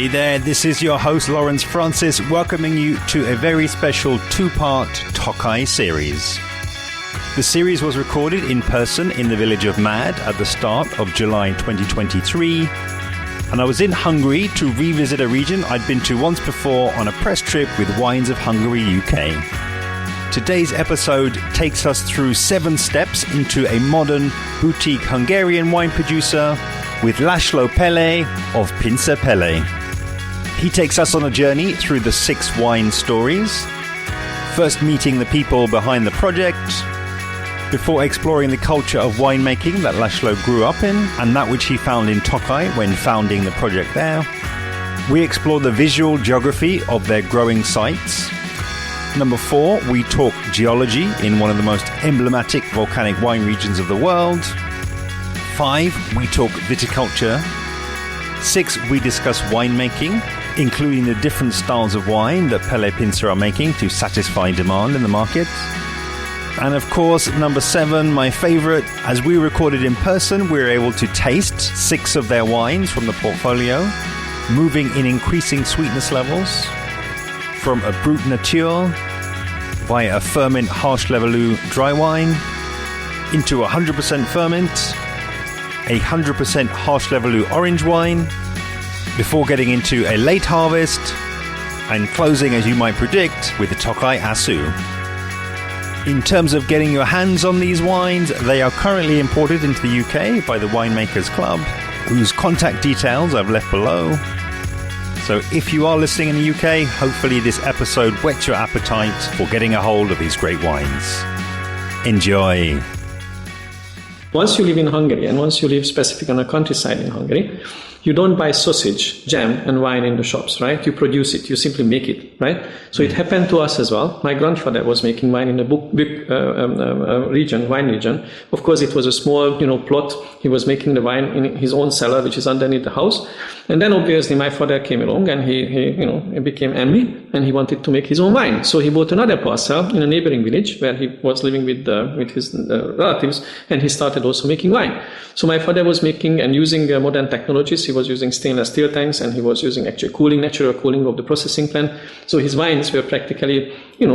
Hey there, this is your host Lawrence Francis, welcoming you to a very special two-part Tokaj series. The series was recorded in person in the village of Mad at the start of July 2023, and I was in Hungary to revisit a region I'd been to once before on a press trip with Wines of Hungary UK. Today's episode takes us through 7 steps into a modern boutique Hungarian wine producer with László Pelle of Pince Pelle. He takes us on a journey through the 6 wine stories, first meeting the people behind the project, before exploring the culture of winemaking that László grew up in and that which he found in Tokaj when founding the project there. We explore the visual geography of their growing sites. Number 4, we talk geology in one of the most emblematic volcanic wine regions of the world. 5, we talk viticulture. 6, we discuss winemaking, including the different styles of wine that Pelle Pince are making to satisfy demand in the market. And of course, number 7, my favorite, as we recorded in person, we were able to taste 6 of their wines from the portfolio, moving in increasing sweetness levels from a Brut nature via a Furmint Hárslevelű dry wine into 100% Furmint, a 100% Hárslevelű orange wine, before getting into a late harvest and closing, as you might predict, with the Tokaji Aszú. In terms of getting your hands on these wines, they are currently imported into the UK by the Winemakers Club, whose contact details I've left below. So if you are listening in the UK, hopefully this episode whets your appetite for getting a hold of these great wines. Enjoy! Once you live in Hungary, and once you live specifically on a countryside in Hungary, you don't buy sausage, jam, and wine in the shops, right? You produce it. You simply make it, right? So it happened to us as well. My grandfather was making wine in a wine region. Of course, it was a small, plot. He was making the wine in his own cellar, which is underneath the house. And then obviously my father came along and he became envy and he wanted to make his own wine. So he bought another parcel in a neighboring village where he was living with his relatives, and he started also making wine. So my father was making and using modern technologies. He was using stainless steel tanks, and he was using actually natural cooling of the processing plant. So his wines were practically,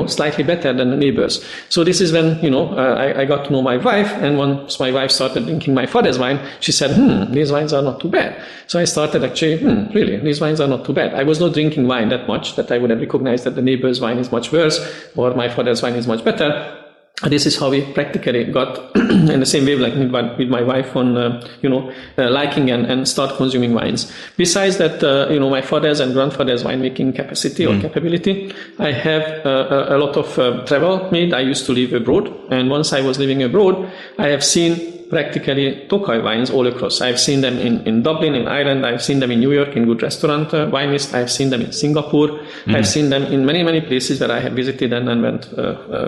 slightly better than the neighbors. So this is when, I got to know my wife, and once my wife started drinking my father's wine, she said, these wines are not too bad. So I started actually, really, these wines are not too bad. I was not drinking wine that much that I would have recognized that the neighbor's wine is much worse or my father's wine is much better. This is how we practically got in the same wavelength with my wife on, liking and start consuming wines. Besides that, my father's and grandfather's winemaking capacity or capability, I have a lot of travel made. I used to live abroad, and once I was living abroad, I have seen practically Tokaj wines all across. I've seen them in Dublin, in Ireland. I've seen them in New York in good restaurant wine list. I've seen them in Singapore. I've seen them in many, many places where I have visited and went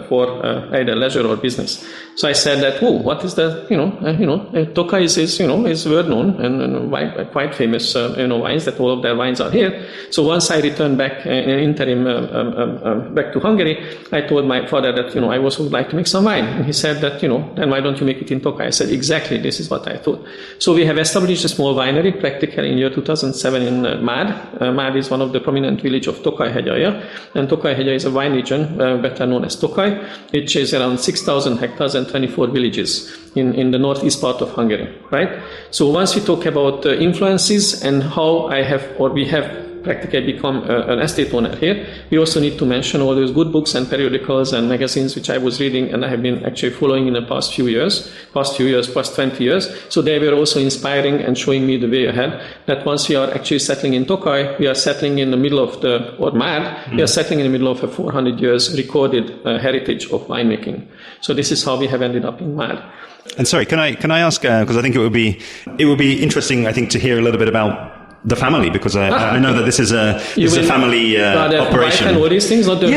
for either leisure or business. So I said that, what is the, Tokaj is world known and quite famous, wines, that all of their wines are here. So once I returned back in interim back to Hungary, I told my father that, I also would like to make some wine. And he said that, then why don't you make it in Tokaj? I said, exactly, this is what I thought. So we have established a small winery practically in year 2007 in Mad. Mad is one of the prominent village of Tokaj hegye, and Tokaj hegye is a wine region better known as Tokaj, which is around 6,000 hectares and 24 villages in the northeast part of Hungary, right? So once we talk about influences and how we have practically become an estate owner here, we also need to mention all those good books and periodicals and magazines which I was reading and I have been actually following in the past 20 years. So they were also inspiring and showing me the way ahead, that once we are actually settling in Tokaj, we are settling in the middle of we are settling in the middle of a 400 years recorded heritage of winemaking. So this is how we have ended up in Mad. And sorry, can I ask, because I think it would be interesting, I think, to hear a little bit about the family, because I know that this is a family operation. And all these things, not the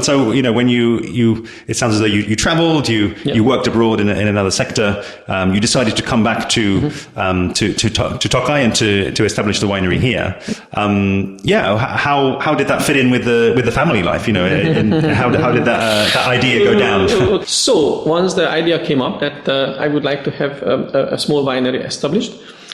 So when you it sounds as though you traveled, you worked abroad in another sector. You decided to come back to Tokaj and to establish the winery here. How did that fit in with the family life? And how did that idea go down? So once the idea came up that I would like to have a small winery established,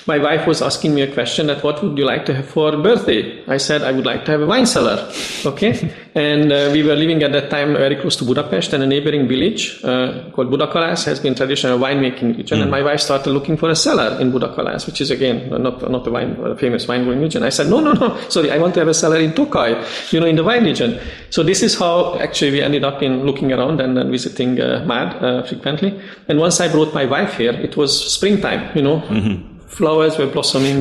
my wife was asking me a question that what would you like to have for birthday? I said, I would like to have a wine cellar. Okay. And we were living at that time very close to Budapest, and a neighboring village called Budakalász has been traditional winemaking region. And my wife started looking for a cellar in Budakalász, which is again not a famous wine growing region. I said, no, sorry, I want to have a cellar in Tokaj, in the wine region. So this is how actually we ended up in looking around and then visiting MAD frequently. And once I brought my wife here, it was springtime, Flowers were blossoming,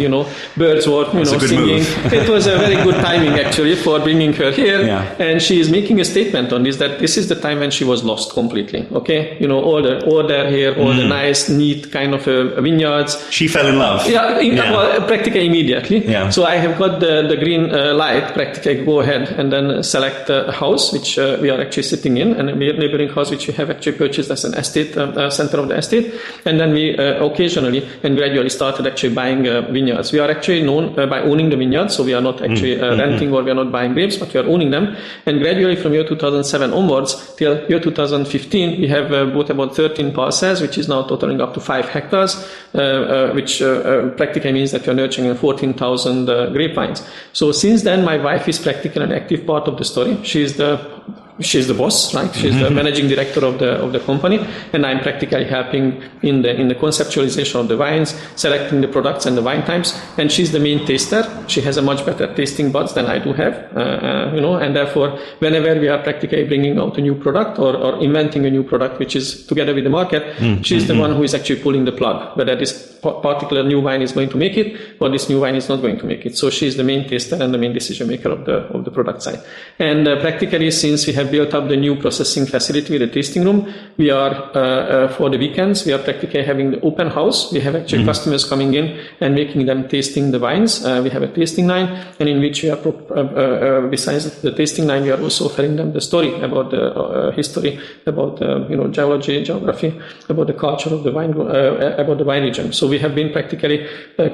birds were, singing. It was a very good timing actually for bringing her here. Yeah. And she is making a statement on this, that this is the time when she was lost completely. Okay. All the order here, all the nice, neat kind of vineyards. She fell in love. Yeah. Well, practically immediately. Yeah. So I have got the green light, practically go ahead and then select a house, which we are actually sitting in, and a neighboring house, which we have actually purchased as an estate, center of the estate. And then we occasionally and gradually started actually buying vineyards. We are actually known by owning the vineyards, so we are not actually renting or we are not buying grapes, but we are owning them. And gradually from year 2007 onwards till year 2015, we have bought about 13 parcels, which is now totaling up to 5 hectares, which practically means that we are nurturing 14,000 grapevines. So since then, my wife is practically an active part of the story. She's the boss, right? She's the managing director of the company, and I'm practically helping in the conceptualization of the wines, selecting the products and the wine types. And she's the main taster. She has a much better tasting buds than I do have, and therefore, whenever we are practically bringing out a new product or inventing a new product, which is together with the market, she's the one who is actually pulling the plug, whether this particular new wine is going to make it or this new wine is not going to make it. So she's the main taster and the main decision maker of the product side. And practically, since we have built up the new processing facility with a tasting room, we are for the weekends we are practically having the open house. We have actually customers coming in and making them tasting the wines. We have a tasting line, and in which we are besides the tasting line, we are also offering them the story about the history, about geology, geography, about the culture of the wine, about the wine region. So we have been practically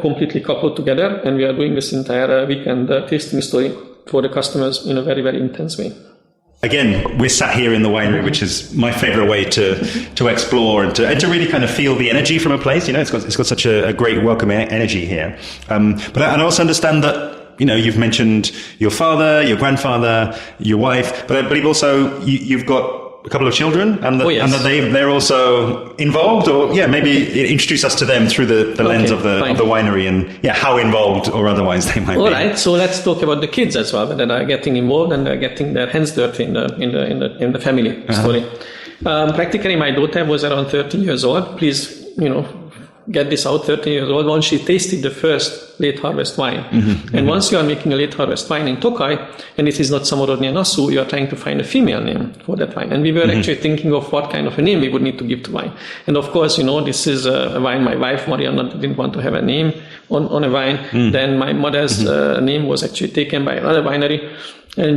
completely coupled together, and we are doing this entire weekend tasting story for the customers in a very, very intense way. Again, we're sat here in the winery, which is my favorite way to explore and to really kind of feel the energy from a place. It's got such a great welcoming energy here. But I also understand that, you've mentioned your father, your grandfather, your wife, but you've also, you've got a couple of children, and that they're also involved, or maybe introduce us to them through the lens of the winery, and how involved or otherwise they might be. All right, so let's talk about the kids as well, that are getting involved and they're getting their hands dirty in the family story. Practically, my daughter was around 13 years old. Please, get this out, 13 years old, once she tasted the first late harvest wine. And once you are making a late harvest wine in Tokaj, and it is not Szamorodni Aszú, you are trying to find a female name for that wine. And we were actually thinking of what kind of a name we would need to give to wine. And of course, this is a wine my wife, Mariana, didn't want to have a name on a wine. Then my mother's name was actually taken by another winery. And,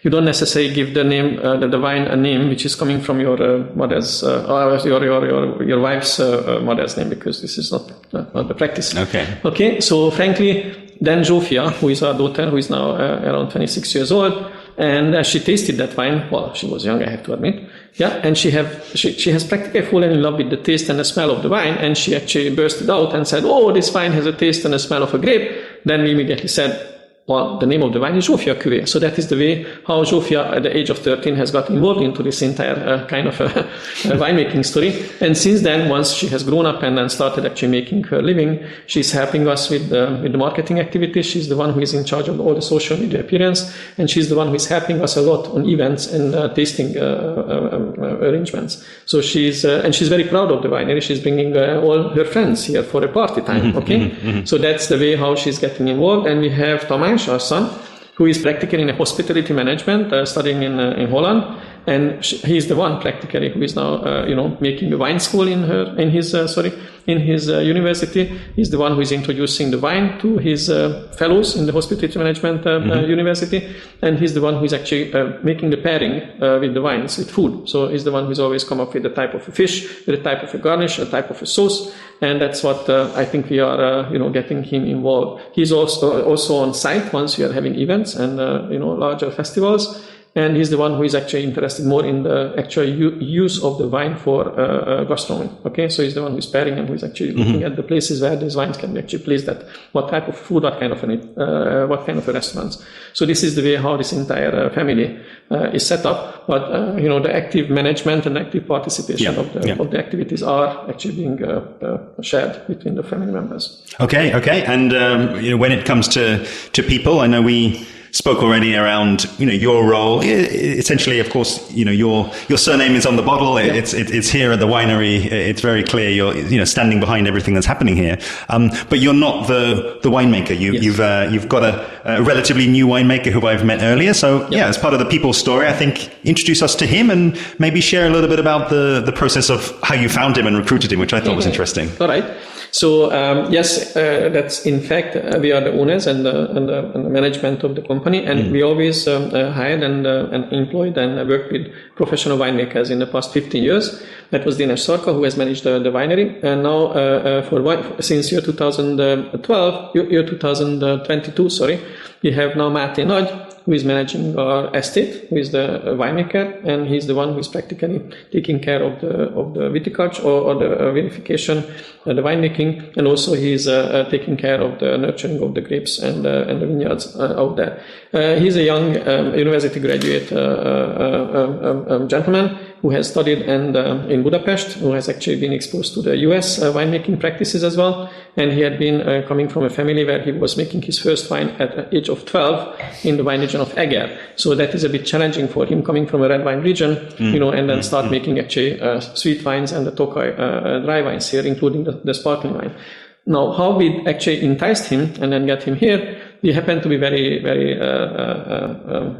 you don't necessarily give the name, the wine a name which is coming from your mother's, your wife's mother's name, because this is not the practice. Okay. So frankly, then Zsófia, who is our daughter, who is now around 26 years old, and as she tasted that wine, well, she was young, I have to admit. And she has practically fallen in love with the taste and the smell of the wine, and she actually bursted out and said, "Oh, this wine has a taste and a smell of a grape." Then we immediately said, well, the name of the wine is Zsófia Cuvée. So that is the way how Zsófia, at the age of 13, has got involved into this entire kind of winemaking story. And since then, once she has grown up and then started actually making her living, she's helping us with the marketing activities. She's the one who is in charge of all the social media appearance, and she's the one who is helping us a lot on events and tasting arrangements. So she's very proud of the winery. She's bringing all her friends here for a party time. So that's the way how she's getting involved. And we have Tamás, our son, who is practically in hospitality management, studying in Holland, and he's the one practically who is now making a wine school in his university. He's the one who is introducing the wine to his fellows in the hospitality management university, and he's the one who is actually making the pairing with the wines, with food. So he's the one who's always come up with the type of a fish, with a type of a garnish, a type of a sauce, and that's what I think we are getting him involved. He's also on site once we are having events and larger festivals. and he's the one who is actually interested more in the actual use of the wine for gastronomy. Okay, so he's the one who's pairing and who is actually looking at the places where these wines can be actually placed at, what type of food, what kind of a restaurants. So this is the way how this entire family is set up. But the active management and active participation of the activities are actually being shared between the family members. Okay. And when it comes to people, I know we spoke already around your role. Essentially, of course, your surname is on the bottle. It's here at the winery. It's very clear you're standing behind everything that's happening here. But you're not the winemaker. You've got a relatively new winemaker who I've met earlier. So as part of the people story, I think introduce us to him and maybe share a little bit about the process of how you found him and recruited him, which I thought was interesting. All right. So that's in fact we are the owners and the management of the company, and we always hired and employed and worked with professional winemakers in the past 15 years. That was Dinesh Sarka, who has managed the winery, and now since year 2022, we have now Máté Nagy, who is managing our estate, who is the winemaker, and he's the one who is practically taking care of the viticulture or the vinification, the winemaking, and also he's taking care of the nurturing of the grapes and the vineyards out there. He's a young university graduate gentleman who has studied in Budapest, who has actually been exposed to the US winemaking practices as well, and he had been coming from a family where he was making his first wine at the age of 12 in the wine region of Eger. So that is a bit challenging for him coming from a red wine region, and then start making actually sweet wines and the Tokaj dry wines here, including the sparkling wine. Now, how we actually enticed him and then get him here, we happened to be very, very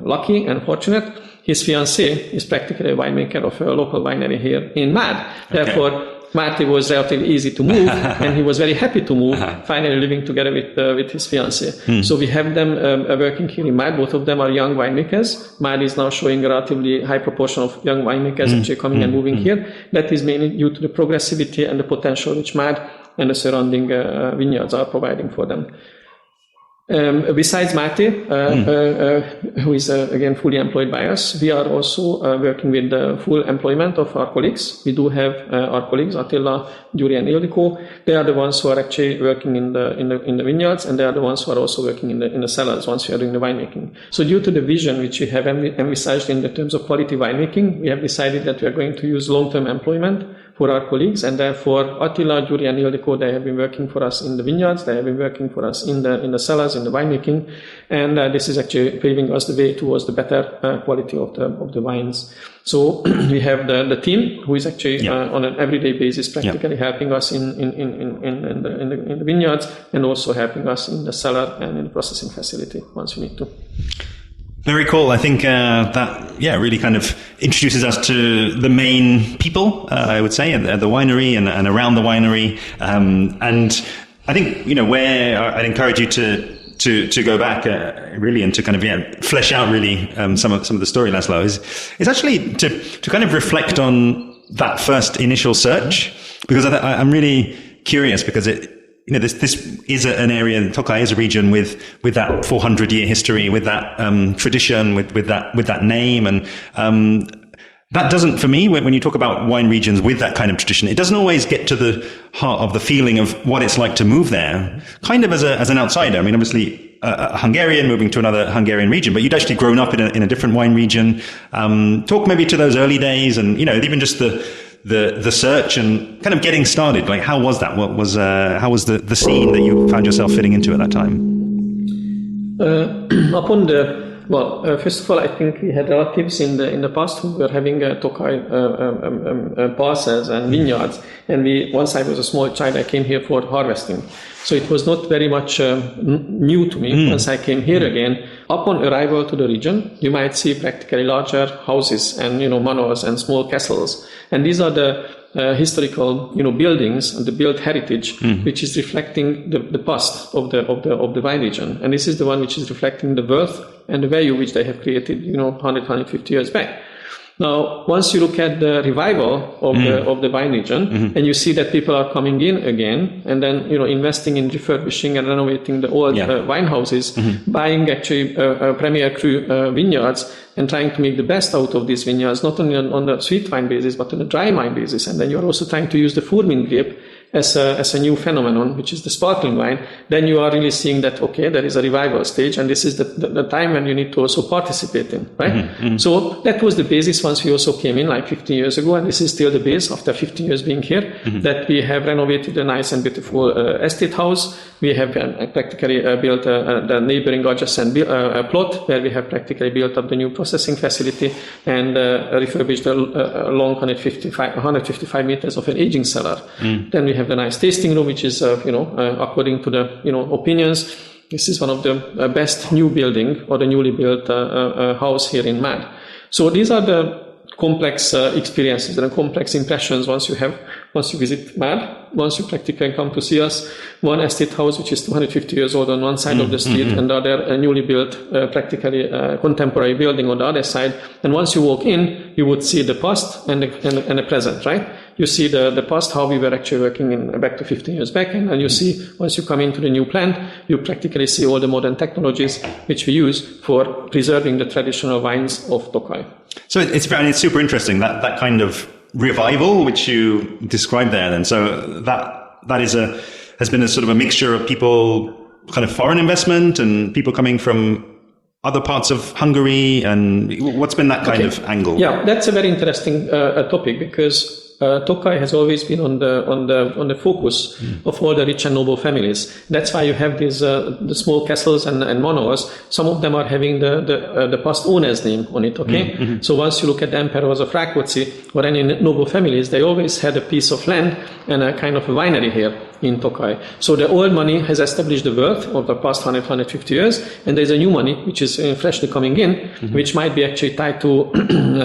lucky and fortunate. His fiancée is practically a winemaker of a local winery here in Mád. Therefore, Máté was relatively easy to move, and he was very happy to move, finally living together with his fiancée. So we have them working here in Mád. Both of them are young winemakers. Mád is now showing a relatively high proportion of young winemakers actually coming and moving here. That is mainly due to the progressivity and the potential which Mád and the surrounding vineyards are providing for them. Besides Máté, who is again fully employed by us, we are also working with the full employment of our colleagues. We do have our colleagues, Attila, Gyuri, and Ildikó. They are the ones who are actually working in the vineyards, and they are the ones who are also working in the cellars once we are doing the winemaking. So due to the vision which we have envisaged in the terms of quality winemaking, we have decided that we are going to use long-term employment for our colleagues, and therefore Attila, Gyuri, and Ildikó, they have been working for us in the vineyards, they have been working for us in the cellars, in the winemaking, and this is actually paving us the way towards the better quality of the wines. So we have the team who is actually on an everyday basis practically helping us in the vineyards, and also helping us in the cellar and in the processing facility once we need to. Very cool. I think that really kind of introduces us to the main people, I would say, at the winery and around the winery. And I think where I'd encourage you to go back really and to kind of flesh out really some of the story, László, is actually to kind of reflect on that first initial search, because I'm really curious, because this is an area, Tokaj is a region with that 400-year history, with that tradition, with that name, and that doesn't, for me, when you talk about wine regions with that kind of tradition, it doesn't always get to the heart of the feeling of what it's like to move there, kind of as an outsider. I mean, obviously a Hungarian moving to another Hungarian region, but you'd actually grown up in a different wine region. Talk maybe to those early days, and even just the search and kind of getting started. Like, how was that? How was the scene that you found yourself fitting into at that time? First of all, I think we had relatives in the past who were having Tokaj parcels and vineyards, and once I was a small child, I came here for harvesting. So it was not very much new to me. Once I came here again, upon arrival to the region, you might see practically larger houses and manors and small castles, and these are the historical buildings and the built heritage which is reflecting the past of the wine region, and this is the one which is reflecting the worth and the value which they have created 150 years back. Now, once you look at the revival of the wine region, and you see that people are coming in again, and then investing in refurbishing and renovating the old wine houses, buying actually premier cru vineyards, and trying to make the best out of these vineyards, not only on the sweet wine basis, but on the dry wine basis. And then you're also trying to use the Furmint grape as a new phenomenon, which is the sparkling wine. Then you are really seeing that, okay, there is a revival stage, and this is the time when you need to also participate in, right? So that was the basis once we also came in like 15 years ago, and this is still the base after 15 years being here, that we have renovated a nice and beautiful estate house. We have practically built the neighboring adjacent plot where we have practically built up the new processing facility and refurbished a long 155 meters of an aging cellar. Then we have the nice tasting room, which is, according to the, opinions, this is one of the best new building or the newly built house here in Mad. So these are the complex experiences and complex impressions once you visit Mad, once you practically come to see us. One estate house, which is 250 years old on one side of the street, and the other a newly built, practically contemporary building on the other side. And once you walk in, you would see the past and the present, right? You see the past, how we were actually working back to 15 years back, and you see, once you come into the new plant, you practically see all the modern technologies which we use for preserving the traditional wines of Tokaj. So it's super interesting, that kind of revival which you described there then. So that has been a sort of a mixture of people, kind of foreign investment and people coming from other parts of Hungary, and what's been that kind of angle? Yeah, that's a very interesting topic, because Tokaj has always been on the focus of all the rich and noble families. That's why you have these the small castles and manors. Some of them are having the past owner's name on it. Okay, so once you look at the emperors of Rákóczi or any noble families, they always had a piece of land and a kind of a winery here in Tokaj. So the old money has established the wealth of the past 150 years, and there's a new money which is freshly coming in, which might be actually tied to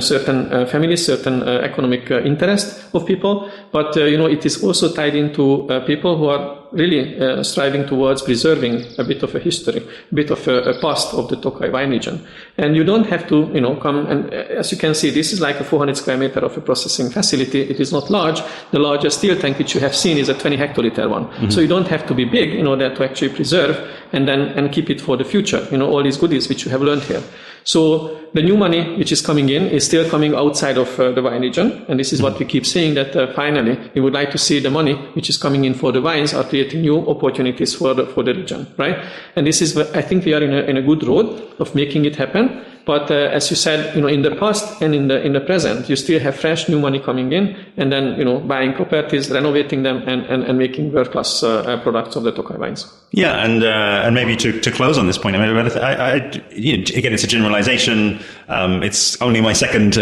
certain families, certain economic interest of people, but it is also tied into people who are really striving towards preserving a bit of a history, a bit of a past of the Tokaj wine region. And you don't have to, come, and as you can see, this is like a 400 square meter of a processing facility. It is not large. The largest steel tank which you have seen is a 20 hectoliter one. So you don't have to be big in order to actually preserve and keep it for the future, all these goodies which you have learned here. So the new money which is coming in is still coming outside of the wine region, and this is what we keep saying, that finally we would like to see the money which is coming in for the wines are creating new opportunities for the region, right? And this is, I think we are in a good road of making it happen. But as you said, in the past and in the present, you still have fresh new money coming in, and then buying properties, renovating them, and making world-class products of the Tokaj wines. Yeah, and maybe to close on this point, I mean, again, it's a generalization. It's only my second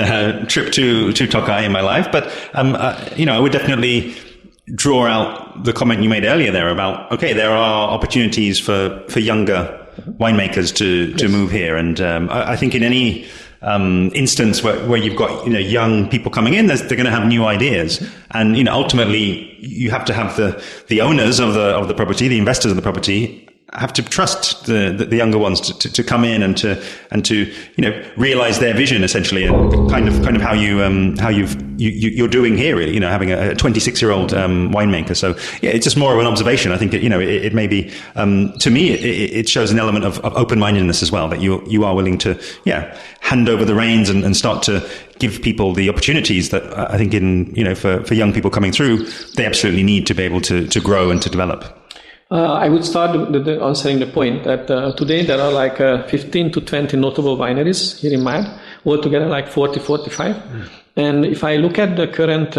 trip to Tokaj in my life, but I would definitely draw out the comment you made earlier there about, okay, there are opportunities for younger winemakers to move here, and I think in any instance where you've got young people coming in, they're going to have new ideas, and ultimately you have to have the owners of the property, the investors of the property, have to trust the younger ones to come in and to realize their vision, essentially, and kind of how you're doing here, really, having a 26-year-old winemaker. So yeah, it's just more of an observation. I think it may be to me it shows an element of open-mindedness as well, that you are willing to hand over the reins and start to give people the opportunities that I think for young people coming through, they absolutely need to be able to grow and to develop. I would start answering the point that today there are like 15 to 20 notable wineries here in Mad, altogether like 40, 45. And if I look at the current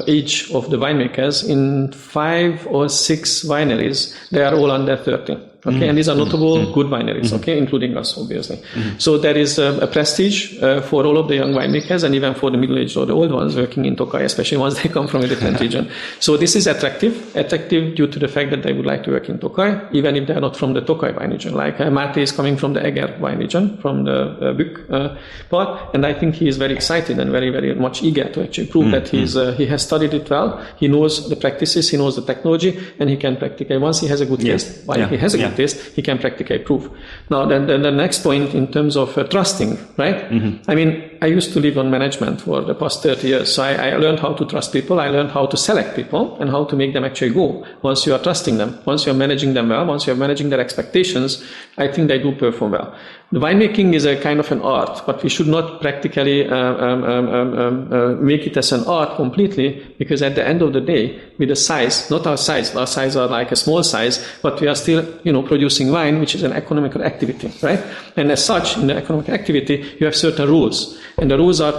age of the winemakers, in 5 or 6 wineries, they are all under 30. Okay, and these are notable good wineries, okay, including us, obviously. So there is a prestige for all of the young winemakers, and even for the middle-aged or the old ones working in Tokaj, especially once they come from a different region. So this is attractive due to the fact that they would like to work in Tokaj, even if they are not from the Tokaj wine region. Like Máté is coming from the Eger wine region, from the Bükk part, and I think he is very excited and very, very much eager to actually prove that he has studied it well, he knows the practices, he knows the technology, and he can practically, once he has a good taste, he has a good excellent taste, he can practically prove. Now, then the next point in terms of trusting, right? I mean, I used to live on management for the past 30 years. So I learned how to trust people. I learned how to select people and how to make them actually go. Once you are trusting them, once you are managing them well, once you are managing their expectations, I think they do perform well. The winemaking is a kind of an art, but we should not practically make it as an art completely, because at the end of the day, with the size, not our size are like a small size, but we are still, producing wine, which is an economical activity, right? And as such, in the economic activity, you have certain rules. And the rules are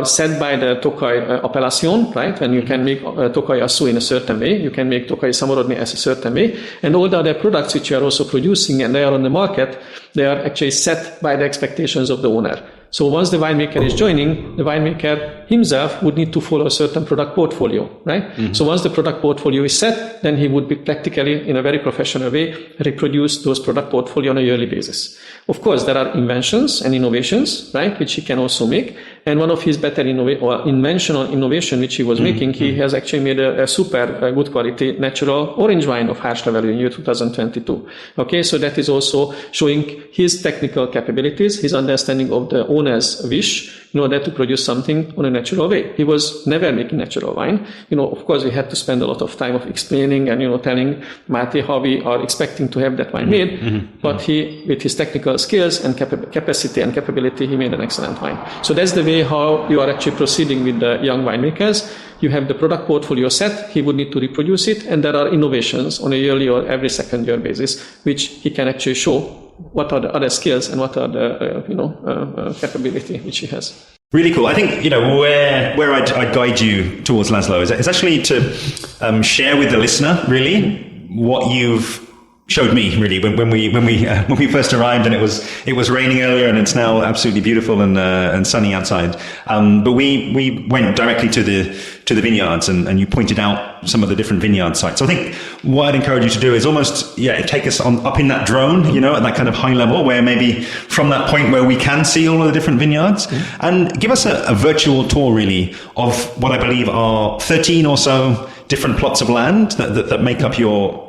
set by the Tokaj appellation, right? When you can make Tokaji Aszú in a certain way, you can make Tokaji Szamorodni as a certain way, and all the other products which you are also producing and they are on the market, they are actually set by the expectations of the owner. So once the winemaker is joining, the winemaker himself would need to follow a certain product portfolio, right? So once the product portfolio is set, then he would be practically, in a very professional way, reproduce those product portfolio on a yearly basis. Of course, there are inventions and innovations, right, which he can also make. And one of his better invention or innovation which he was making, he has actually made a super good quality natural orange wine of Hárslevelű in year 2022. Okay, so that is also showing his technical capabilities, his understanding of the owner's wish in order to produce something on a natural way. He was never making natural wine. Of course, we had to spend a lot of time of explaining and, telling Máté how we are expecting to have that wine made. But he, with his technical skills and capacity and capability, he made an excellent wine. So that's the way how you are actually proceeding with the young winemakers. You have the product portfolio set, he would need to reproduce it, and there are innovations on a yearly or every second year basis, which he can actually show what are the other skills and what are the capability which he has. Really cool. I think where I'd guide you towards, László, is actually to share with the listener really what you've showed me really when we first arrived, and it was raining earlier, and it's now absolutely beautiful and sunny outside. But we went directly to the vineyards, and you pointed out some of the different vineyard sites. So I think what I'd encourage you to do is almost take us up in that drone, at that kind of high level, where maybe from that point where we can see all of the different vineyards, and give us a virtual tour really of what I believe are 13 or so different plots of land that make up your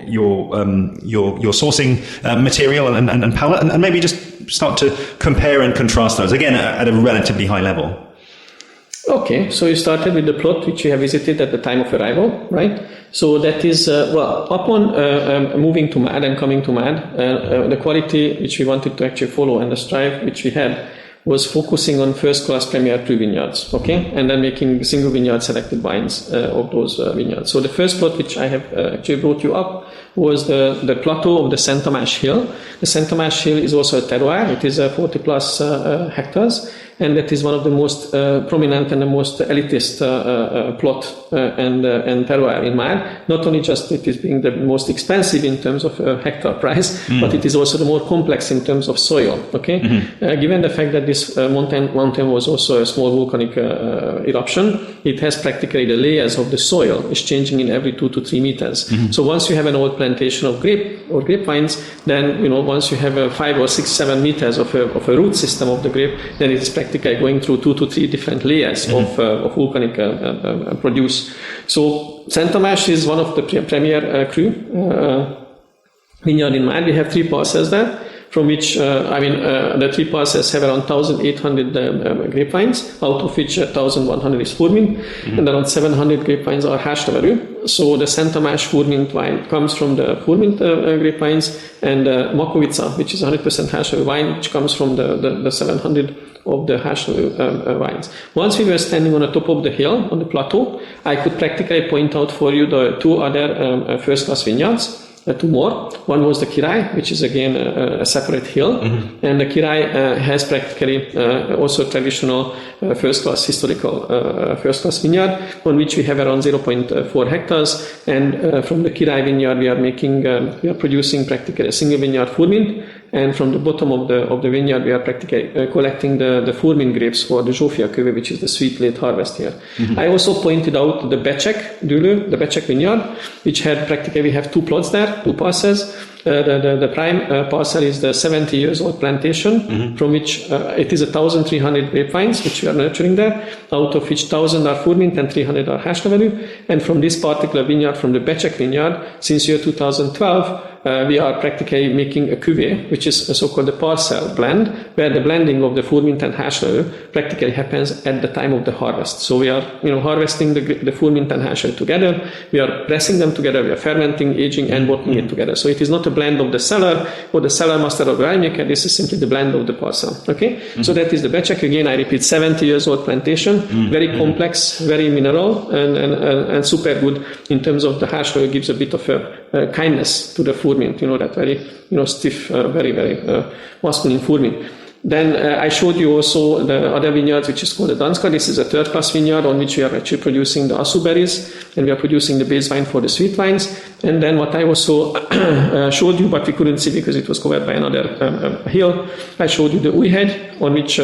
sourcing material and palette, and maybe just start to compare and contrast those again at a relatively high level. Okay, so you started with the plot which you have visited at the time of arrival, right? So that is, upon moving to MAD and coming to MAD, the quality which we wanted to actually follow and the strive which we had was focusing on first-class premier true vineyards, okay? And then making single vineyard selected wines of those vineyards. So the first plot which I have actually brought you up was the plateau of the Szent Tamas hill. The Szent Tamas hill is also a terroir. It is 40 plus hectares. And that is one of the most prominent and the most elitist plot and terroir in Mád. Not only just it is being the most expensive in terms of hectare price, but it is also the more complex in terms of soil. Okay, given the fact that this mountain was also a small volcanic eruption, it has practically the layers of the soil is changing in every 2 to 3 meters. So once you have an old plantation of grape or grapevines, then once you have 5 or 6, 7 meters of a root system of the grape, then it is practically going through 2 to 3 different layers of volcanic produce. So Szent Tamas is one of the premier cru vineyard in Mád. We have 3 parcels there, from which the 3 parcels have around 1,800 grapevines, out of which 1,100 is Furmint, and around 700 grapevines are Hárslevelű. So the Szent Tamas Furmint wine comes from the Furmint grapevines, and Makovica, which is 100% Hárslevelű wine, which comes from the 700 of the Hárslevelű wines. Once we were standing on the top of the hill, on the plateau, I could practically point out for you the 2 other first-class vineyards. 2 more. One was the Király, which is again a separate hill, and the Király has practically also traditional first-class historical first-class vineyard, on which we have around 0.4 hectares. And from the Király vineyard, we are producing practically a single vineyard Furmint. And from the bottom of the vineyard, we are practically collecting the Furmint grapes for the Zsófia Cuvée, which is the sweet late harvest here. I also pointed out the Betsek vineyard, which had practically, we have 2 plots there, 2 parcels. The prime parcel is the 70 years old plantation, from which it is 1,300 grapevines, which we are nurturing there, out of which 1,000 are Furmint and 300 are Hárslevelű. And from this particular vineyard, from the Betsek vineyard, since year 2012, we are practically making a cuvée, which is a so-called the parcel blend, where the blending of the Furmint and Hárslevelű practically happens at the time of the harvest. So we are, harvesting the Furmint and Hárslevelű together. We are pressing them together. We are fermenting, aging, and bottling it together. So it is not a blend of the cellar or the cellar master or the winemaker. This is simply the blend of the parcel. Okay. So that is the Betsek. Again, I repeat, 70 years old plantation, very complex, very mineral, and super good in terms of the Hárslevelű. Gives a bit of a kindness to the Furmint, that very, stiff, very, very masculine Furmint. Then I showed you also the other vineyards, which is called the Danska. This is a third-class vineyard on which we are actually producing the Aszú berries, and we are producing the base wine for the sweet wines. And then what I also showed you, but we couldn't see because it was covered by another hill, I showed you the Újhegy, on which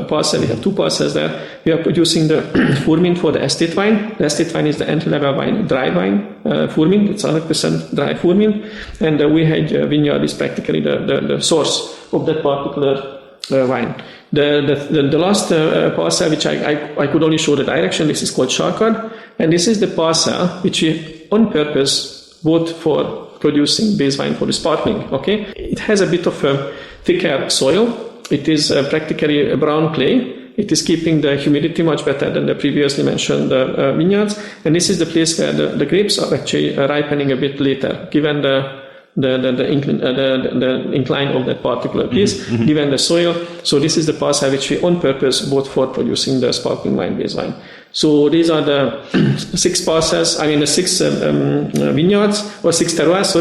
parcel, we have two parcels there. We are producing the Furmint for the estate wine. The estate wine is the entry-level wine, dry wine, Furmint. It's 100% dry Furmint. And the Újhegy vineyard is practically the source of that particular wine. The last parcel, which I could only show the direction, this is called Sarkad, and this is the parcel which we on purpose bought for producing base wine for the sparkling. Okay, it has a bit of a thicker soil. It is practically a brown clay. It is keeping the humidity much better than the previously mentioned vineyards, and this is the place where the grapes are actually ripening a bit later, given the incline of that particular piece, given the soil. So this is the parcel which we on purpose bought for producing the sparkling wine, base wine. So these are the the six vineyards, or six terroirs,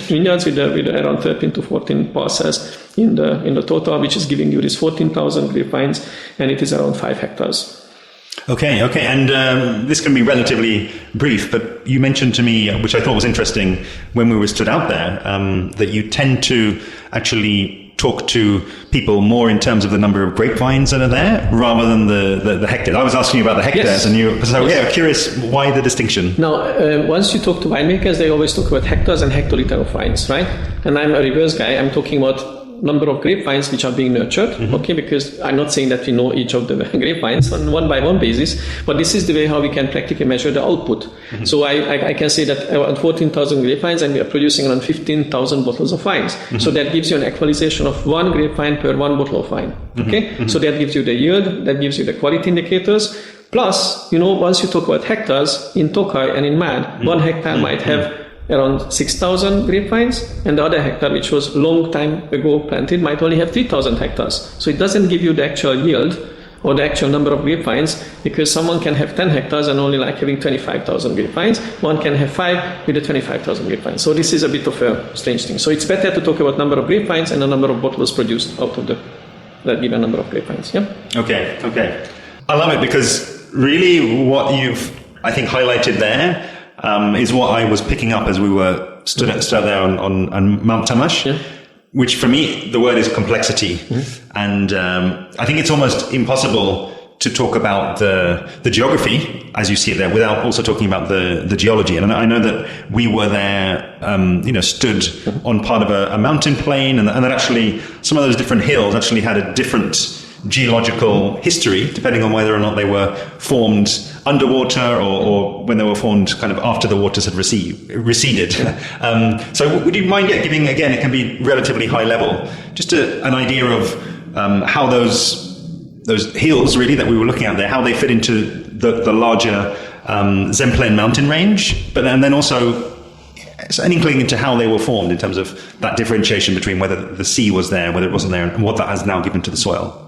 vineyards with around 13 to 14 parcels in the total, which is giving you this 14,000 grapevines, and it is around 5 hectares. Okay, and this can be relatively brief, but you mentioned to me, which I thought was interesting when we were stood out there, that you tend to actually talk to people more in terms of the number of grapevines that are there rather than the hectares. I was asking you about the hectares, and curious why the distinction. Now, once you talk to winemakers, they always talk about hectares and hectoliter of wines, right? And I'm a reverse guy. I'm talking about number of grapevines which are being nurtured, okay, because I'm not saying that we know each of the grapevines on one-by-one basis, but this is the way how we can practically measure the output. So I can say that around 14,000 grapevines, and we are producing around 15,000 bottles of wines. So that gives you an equalization of 1 grapevine per 1 bottle of wine, okay? So that gives you the yield, that gives you the quality indicators. Plus, once you talk about hectares, in Tokaj and in Mád, 1 hectare might have around 6,000 grapevines, and the other hectare, which was long time ago planted, might only have 3,000 hectares. So it doesn't give you the actual yield or the actual number of grapevines, because someone can have 10 hectares and only like having 25,000 grapevines. One can have 5 with the 25,000 grapevines. So this is a bit of a strange thing. So it's better to talk about number of grapevines and the number of bottles produced out of that given number of grapevines. Yeah. Okay. I love it, because really what you've, I think, highlighted there is what I was picking up as we were stood there on Mount Tamas, which for me, the word is complexity. And I think it's almost impossible to talk about the geography as you see it there without also talking about the geology. And I know that we were there, stood on part of a mountain plain, and that actually some of those different hills actually had a different geological history, depending on whether or not they were formed underwater or when they were formed kind of after the waters had receded. So would you mind giving, again, it can be relatively high level, just an idea of how those hills really that we were looking at there, how they fit into the larger Zemplen mountain range, and then also an inkling into how they were formed in terms of that differentiation between whether the sea was there, whether it wasn't there, and what that has now given to the soil.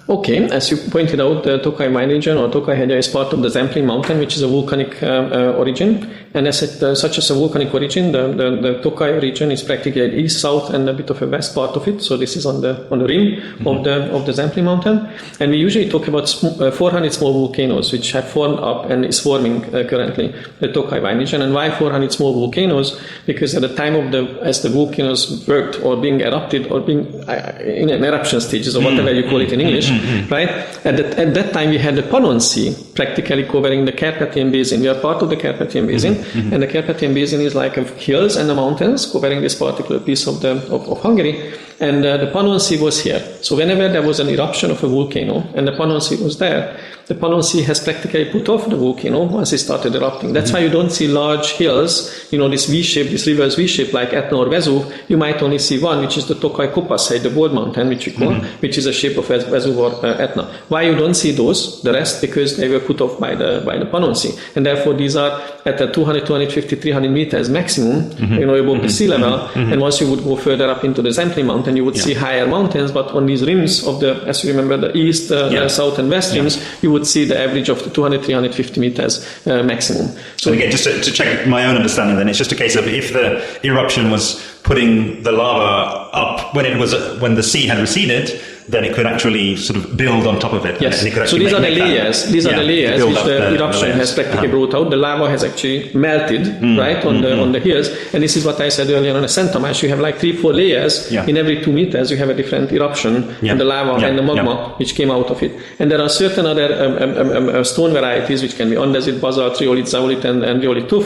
Okay, as you pointed out, the Tokaj wine region or Tokaj-hegye is part of the Zemplen mountain, which is a volcanic origin. And as such as a volcanic origin, the Tokaj region is practically east, south, and a bit of a west part of it. So this is on the rim of the Zemplen mountain. And we usually talk about 400 small volcanoes which have formed up and is forming currently the Tokaj wine region. And why 400 small volcanoes? Because at the time as the volcanoes worked or being erupted or being in an eruption stages or whatever you call it in English, right? At that time, we had the Pannon Sea practically covering the Carpathian Basin. We are part of the Carpathian Basin, and the Carpathian Basin is like hills and the mountains covering this particular piece of Hungary. And the Pannonsee was here. So whenever there was an eruption of a volcano and the Pannonsee was there, the Pannonsee has practically put off the volcano once it started erupting. That's why you don't see large hills, this V-shape, this reverse V-shape like Etna or Vesuv. You might only see one, which is the Tokaj Kopaszhegy, the bold mountain, which we call, which is a shape of Vesuv or Etna. Why you don't see those, the rest? Because they were put off by the Pannonsee. And therefore these are at a 200, 250, 300 meters maximum, above the sea level. And once you would go further up into the Zempli mountain, you would see higher mountains, but on these rims of the, as you remember, the east, south and west rims, you would see the average of the 200, 350 meters maximum. So again, just to check my own understanding then, it's just a case of if the eruption was putting the lava up when the sea had receded, then it could actually sort of build on top of it. Yes. And it could so these are the layers. These are the layers which the eruption has practically brought out. The lava has actually melted, right, on the hills. And this is what I said earlier on the Szent Tamas. You have like 3-4 layers. In every 2 meters, you have a different eruption, and the lava and the magma which came out of it. And there are certain other stone varieties which can be andesite, basalt, rhyolite, zaolite, and rhyolite tuff.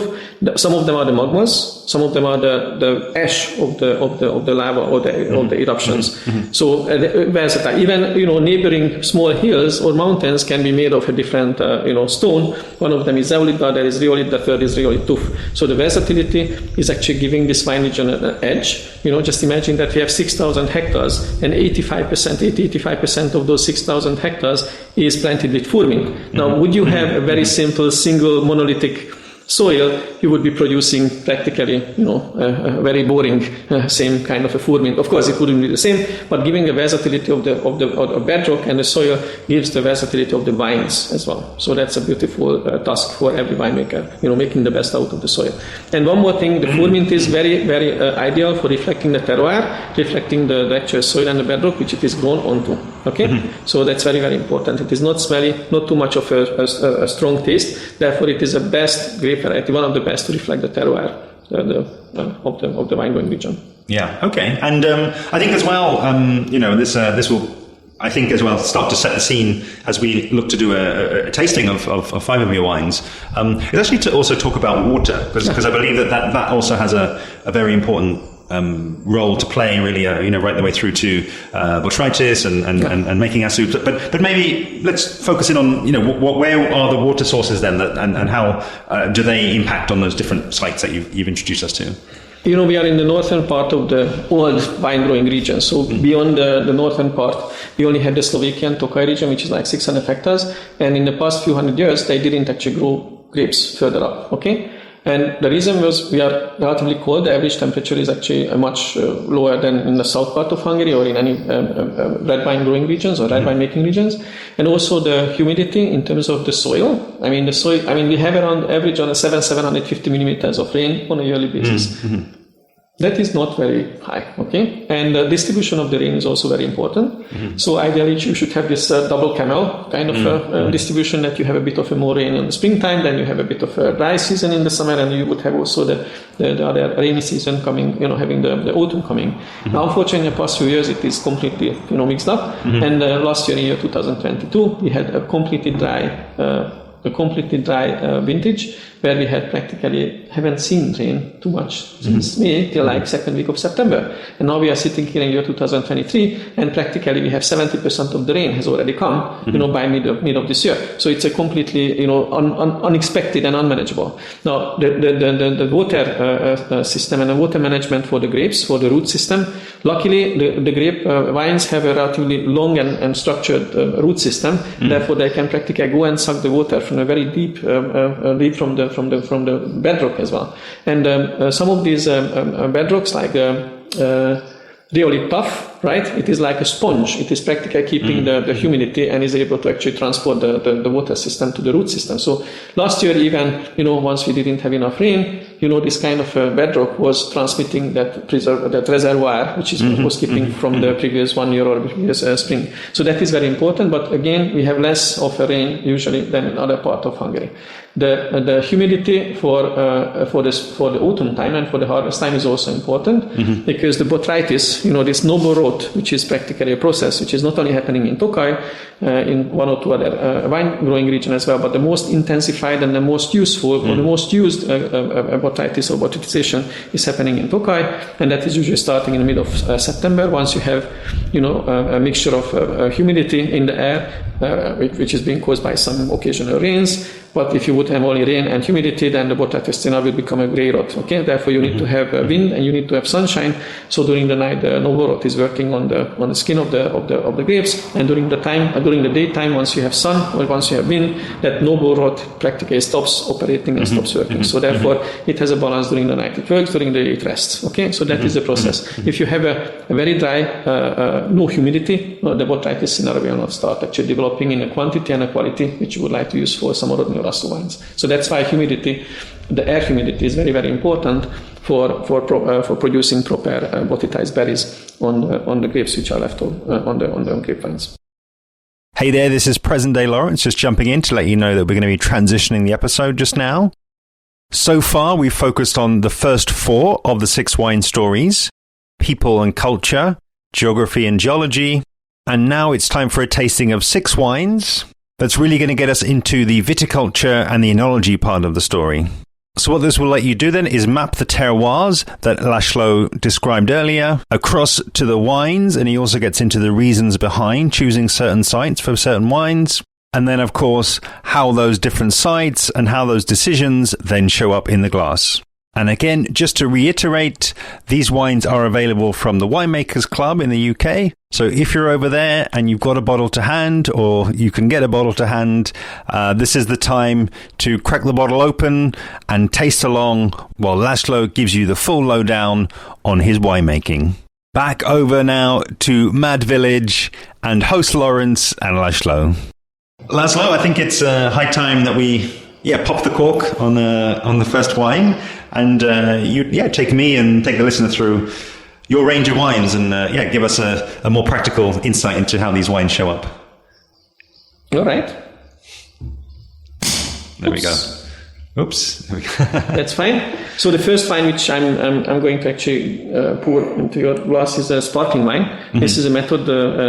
Some of them are the magmas. Some of them are the ash of the lava or the eruptions. So versatile. Even neighboring small hills or mountains can be made of a different stone. One of them is zeolite, there is rhyolite, the third is rhyolite tuff. So the versatility is actually giving this wine region an edge. Just imagine that we have 6,000 hectares and 85% of those 6,000 hectares is planted with Furmint. Now, would you have a very simple single monolithic soil, you would be producing practically, a very boring same kind of a Furmint. Of course, it wouldn't be the same, but giving the versatility of the bedrock and the soil gives the versatility of the vines as well. So that's a beautiful task for every winemaker, making the best out of the soil. And one more thing, the Furmint is very, very ideal for reflecting the terroir, reflecting the actual soil and the bedrock which it is grown onto. Okay, so that's very, very important. It is not smelly, not too much of a strong taste. Therefore, it is the best grape variety, one of the best to reflect the terroir of the wine-growing region. Yeah. Okay. And I think as well, this will, I think as well, start to set the scene as we look to do a tasting of 5 of your wines. It's actually to also talk about water, because I believe that also has a very important role to play, really, right the way through to botrytis and making Aszú. But maybe let's focus in on, where are the water sources then, and how do they impact on those different sites that you've introduced us to? We are in the northern part of the old wine-growing region. So beyond the northern part, we only had the Slovakian Tokaj region, which is like 600 hectares. And in the past few hundred years, they didn't actually grow grapes further up. Okay. And the reason was we are relatively cold. The average temperature is actually much lower than in the south part of Hungary or in any red wine growing regions or red wine making regions. And also the humidity in terms of the soil. We have around average on 750 millimeters of rain on a yearly basis. That is not very high, okay? And the distribution of the rain is also very important. So ideally you should have this double camel kind of distribution, that you have a bit of a more rain in the springtime, then you have a bit of a dry season in the summer, and you would have also the other rainy season coming, having the autumn coming. Now, unfortunately, in the past few years it is completely, mixed up. And last year, in year 2022, we had a completely dry vintage, where we had practically haven't seen rain too much since May till like second week of September. And now we are sitting here in year 2023, and practically we have 70% of the rain has already come, by mid of this year. So it's a completely, unexpected and unmanageable. Now, the water system and the water management for the grapes, for the root system, luckily the grape vines have a relatively long and structured root system. Therefore, they can practically go and suck the water from a very deep from the bedrock as well. And some of these bedrocks, like rhyolite tuff, right? It is like a sponge. It is practically keeping the humidity and is able to actually transport the water system to the root system. So last year, even, once we didn't have enough rain, this kind of bedrock was transmitting that reservoir, which was keeping from the previous 1 year or previous spring. So that is very important. But again, we have less of a rain usually than in other part of Hungary. The humidity for the autumn time and for the harvest time is also important, because the botrytis, this noble growth, which is practically a process, which is not only happening in Tokaj, in one or two other wine growing region as well, but the most intensified and the most useful or the most used botrytis or botrytization is happening in Tokaj, and that is usually starting in the middle of September. Once you have, a mixture of humidity in the air, which is being caused by some occasional rains. But if you would have only rain and humidity, then the botrytis will become a grey rot. Okay, therefore you need to have wind and you need to have sunshine. So during the night, the noble rot is working on the skin of the grapes, and during the daytime, once you have sun or once you have wind, that noble rot practically stops operating and stops working. So therefore, it has a balance during the night. It works, during the day it rests. Okay, so that is the process. If you have a very dry, no humidity, the botrytis scenario will not start actually developing in a quantity and a quality which you would like to use for some other Aszú wines. So that's why humidity, the air humidity, is very, very important for producing proper botrytized berries on the grapes which are left on the grape vines. Hey there, this is Present Day Lawrence, just jumping in to let you know that we're going to be transitioning the episode just now. So far, we've focused on the first 4 of the 6 wine stories: people and culture, geography and geology, and now it's time for a tasting of 6 wines that's really going to get us into the viticulture and the enology part of the story. So what this will let you do then is map the terroirs that László described earlier across to the wines, and he also gets into the reasons behind choosing certain sites for certain wines. And then, of course, how those different sites and how those decisions then show up in the glass. And again, just to reiterate, these wines are available from the Winemakers Club in the UK. So if you're over there and you've got a bottle to hand, or you can get a bottle to hand, this is the time to crack the bottle open and taste along while László gives you the full lowdown on his winemaking. Back over now to Mad Village and host Lawrence and László. László, I think it's high time that we pop the cork on the first wine, and you take me and take the listener through your range of wines, and give us a more practical insight into how these wines show up. All right. There we go. Oops. That's fine. So the first wine which I'm going to actually pour into your glass is a sparkling wine. Mm-hmm. This is a method,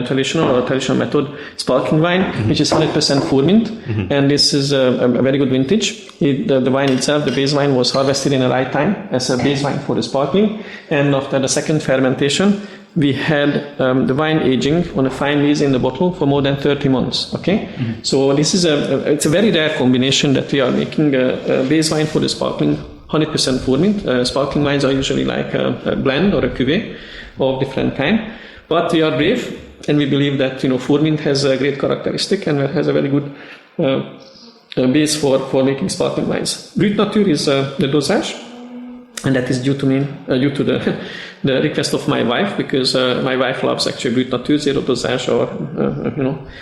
traditional method sparkling wine, which is 100% Furmint, and this is a very good vintage. The wine itself, the base wine, was harvested in the right time as a base wine for the sparkling, and after the second fermentation, we had the wine aging on a fine lees in the bottle for more than 30 months. Okay, so this is it's a very rare combination that we are making a base wine for the sparkling, 100% Furmint. Sparkling wines are usually like a blend or a cuvée of different kind, but we are brave and we believe that Furmint has a great characteristic and has a very good base for making sparkling wines. Brut nature is the dosage. And that is due to the request of my wife, because my wife loves actually Brut nature, zero dosage, or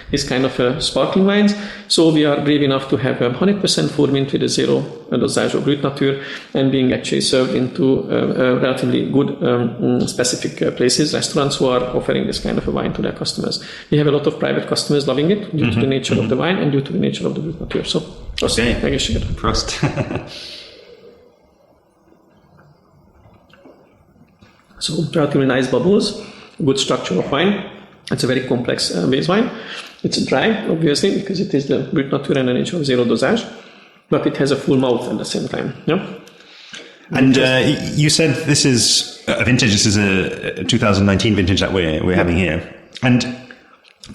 this kind of sparkling wines. So we are brave enough to have 100% Furmint with a zero dosage of Brut nature, and being actually served into relatively good specific places, restaurants who are offering this kind of a wine to their customers. We have a lot of private customers loving it due to the nature of the wine and due to the nature of the Brut nature. So, Prost. So relatively nice bubbles, good structure of wine. It's a very complex base wine. It's dry, obviously, because it is the Brut nature and the nature of zero dosage, but it has a full mouth at the same time. Yeah. And you said this is a vintage. This is a 2019 vintage that we're having here. And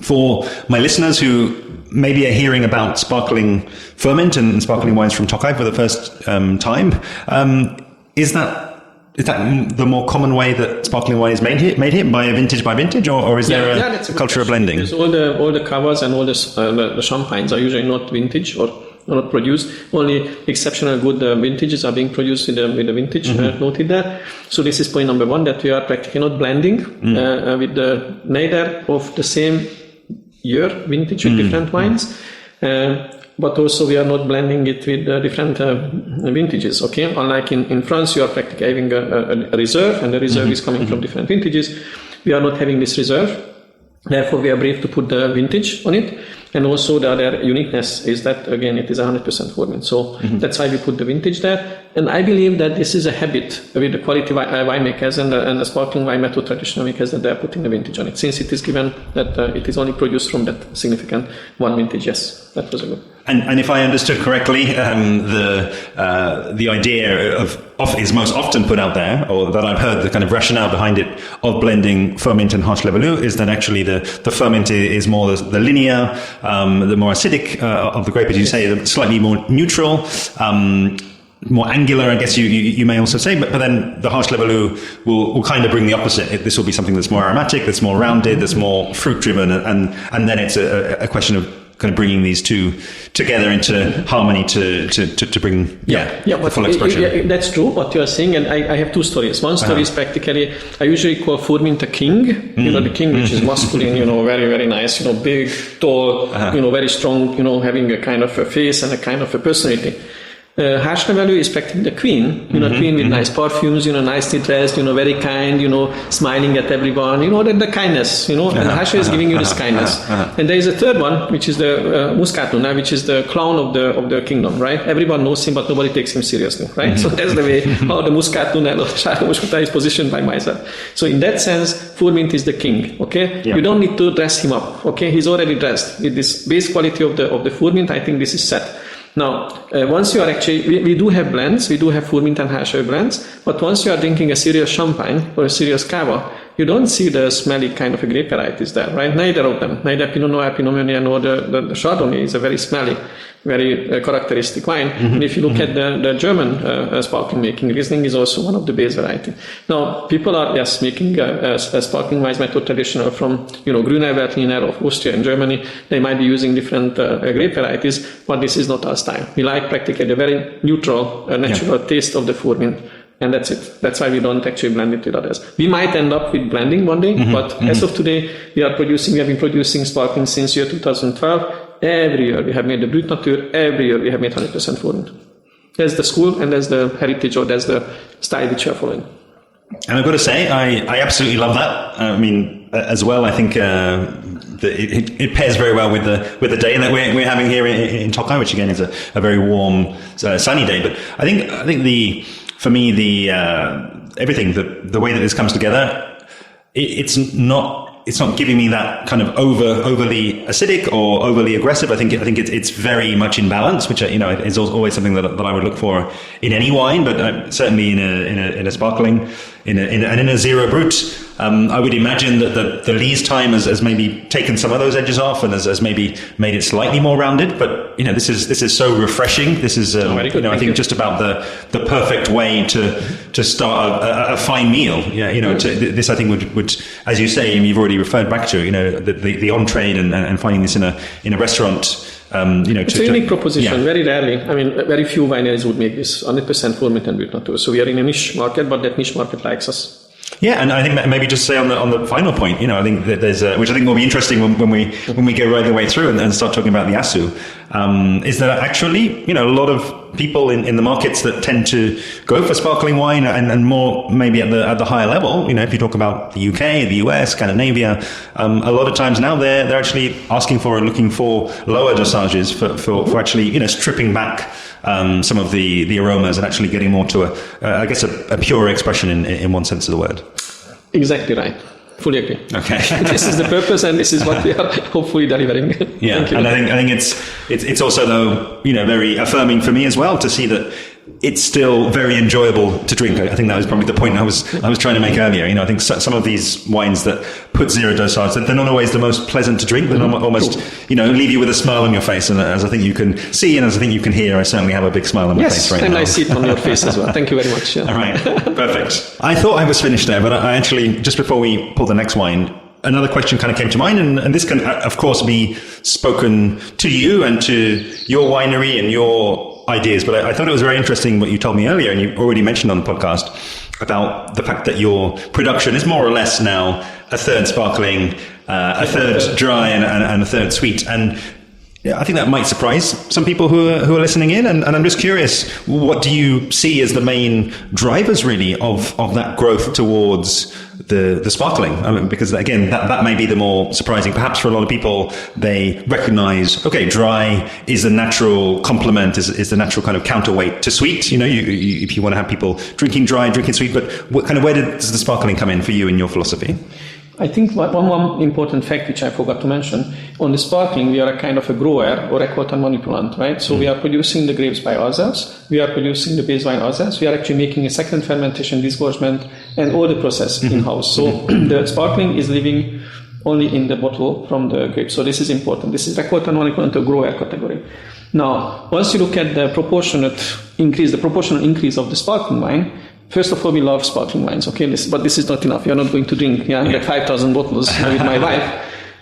for my listeners who maybe are hearing about sparkling Furmint and sparkling wines from Tokaj for the first time, is that the more common way that sparkling wine is made here by vintage, or is there a culture of blending? All the cavas and all the champagnes are usually not vintage or not produced. Only exceptional good vintages are being produced with the vintage noted there. So this is point number 1, that we are practically not blending with neither of the same year vintage with different wines. But also we are not blending it with different vintages, okay? Unlike in France, you are practically having a reserve, and the reserve is coming from different vintages. We are not having this reserve. Therefore, we are brave to put the vintage on it. And also the other uniqueness is that, again, it is 100% Furmint. So that's why we put the vintage there. And I believe that this is a habit with the quality winemakers and the sparkling wine method traditional makers that they're putting the vintage on it. Since it is given that it is only produced from that significant one vintage, yes, that was a good. And if I understood correctly, the idea of is most often put out there, or that I've heard the kind of rationale behind it of blending Furmint and Hárslevelű is that actually the Furmint is more the linear, the more acidic of the grape, as you say, slightly more neutral. More angular, I guess you may also say, but then the Hárslevelű will kind of bring the opposite. This will be something that's more aromatic, that's more rounded, that's more fruit driven, and then it's a question of kind of bringing these two together into harmony to bring the full expression. Yeah, that's true what you are saying, and I have two stories. One story is practically, I usually call Furmint a king, the king which is masculine, very, very nice, big, tall, very strong, having a kind of a face and a kind of a personality. Hárslevelű is practically the queen, queen with nice perfumes, nicely dressed, very kind, smiling at everyone, the kindness, and Hárslevelű is giving you this kindness. And there is a third one, which is the Muscatnuna, which is the clown of the kingdom, right? Everyone knows him, but nobody takes him seriously, right? So that's the way how the Muscatnuna or Muscatuna is positioned by myself. So in that sense, Furmint is the king, okay? Yeah. You don't need to dress him up, okay? He's already dressed. With this base quality of the Furmint, I think this is set. Now, once you are actually, we do have blends, we do have Furmint and Hárslevelű blends, but once you are drinking a serious champagne or a serious cava, you don't see the smelly kind of a grape varieties there, right? Neither of them, neither Pinot Noir, Pinot Meunier, nor the Chardonnay is a very smelly, very characteristic wine. And if you look at the German sparkling making, Riesling is also one of the base variety. Now, people are, making a sparkling wine method traditional from, Grüner Veltliner of Austria and Germany. They might be using different grape varieties, but this is not our style. We like practically the very neutral, natural taste of the Furmint. And that's it. That's why we don't actually blend it with others. We might end up with blending one day, but as of today, we have been producing sparkling since year 2012. Every year we have made the Brut Nature, every year we have made 100% Furmint. That's the school and that's the heritage, or that's the style which we are following. And I've got to say, I absolutely love that. I mean, as well, I think it pairs very well with the day that we're having here in Tokaj, which again is a very warm, sunny day. But I think for me, everything, the way that this comes together, it's not giving me that kind of overly acidic or overly aggressive. I think it's very much in balance, which is always something that I would look for in any wine, but certainly in a sparkling, in a zero brut. I would imagine that the lees time has maybe taken some of those edges off and has maybe made it slightly more rounded. But this is so refreshing. This is I think just about the perfect way to start a fine meal. This I think would, as you say, and you've already referred back to the entree and finding this in a restaurant. It's a unique proposition. Yeah. Very rarely, very few wineries would make this 100% Furmint and Brut Nature. So we are in a niche market, but that niche market likes us. Yeah, and I think maybe just say on the final point, I think that there's which I think will be interesting when we go right the way through and start talking about the Aszú, is that actually a lot of people in the markets that tend to go for sparkling wine and more maybe at the higher level, if you talk about the UK, the US, Scandinavia, a lot of times now they're actually asking for and looking for lower dosages for actually stripping back some of the aromas and actually getting more to a pure expression in one sense of the word. Exactly right. Fully agree. Okay. This is the purpose, and this is what we are hopefully delivering. Yeah, and I think it's also though very affirming for me as well to see that it's still very enjoyable to drink. I think that was probably the point I was trying to make earlier. I think some of these wines that put zero dosage, they're not always the most pleasant to drink. They're almost leave you with a smile on your face. And as I think you can see, and as I think you can hear, I certainly have a big smile on my face right now. Yes, and I see it on your face as well. Thank you very much. Yeah. All right, perfect. I thought I was finished there, but I actually, just before we pull the next wine, another question kind of came to mind, and this can, of course, be spoken to you and to your winery and your ideas, but I thought it was very interesting what you told me earlier, and you already mentioned on the podcast, about the fact that your production is more or less now a third sparkling, a third dry, and a third sweet. And I think that might surprise some people who are listening in, and I'm just curious, what do you see as the main drivers really of that growth towards the sparkling? I mean, because again, that may be the more surprising. Perhaps for a lot of people, they recognize, okay, dry is the natural complement, is the natural kind of counterweight to sweet. You know, if you want to have people drinking dry, drinking sweet, but where does the sparkling come in for you in your philosophy? I think one important fact which I forgot to mention, on the sparkling we are a kind of a grower or record and manipulant, right? So we are producing the grapes by ourselves, we are producing the base wine ourselves, we are actually making a second fermentation, disgorgement and all the process in-house. So the sparkling is living only in the bottle from the grapes. So this is important. This is record and manipulant to grower category. Now, once you look at the proportional increase of the sparkling wine, first of all, we love sparkling wines, okay? But this is not enough. You're not going to drink 5,000 bottles with my wife.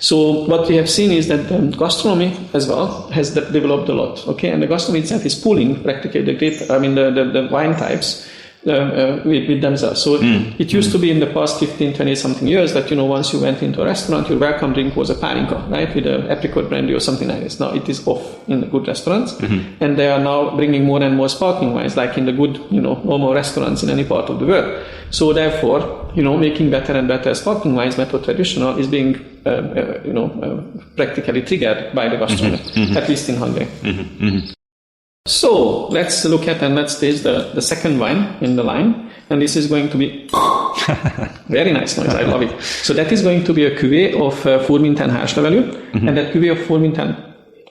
So what we have seen is that the gastronomy as well has developed a lot, okay? And the gastronomy itself is pulling practically the wine types with themselves. So it used to be in the past 15, 20 something years that, once you went into a restaurant, your welcome drink was a palinka, right? With an apricot brandy or something like this. Now it is off in the good restaurants. And they are now bringing more and more sparkling wines, like in the good, normal restaurants in any part of the world. So therefore, making better and better sparkling wines, method traditional, is being, practically triggered by the gastronomy, at least in Hungary. So let's look at and let's taste the second wine in the line, and this is going to be very nice noise. I love it. So that is going to be a cuvée of Furmint and Hárslevelű, and that cuvée of Furmint and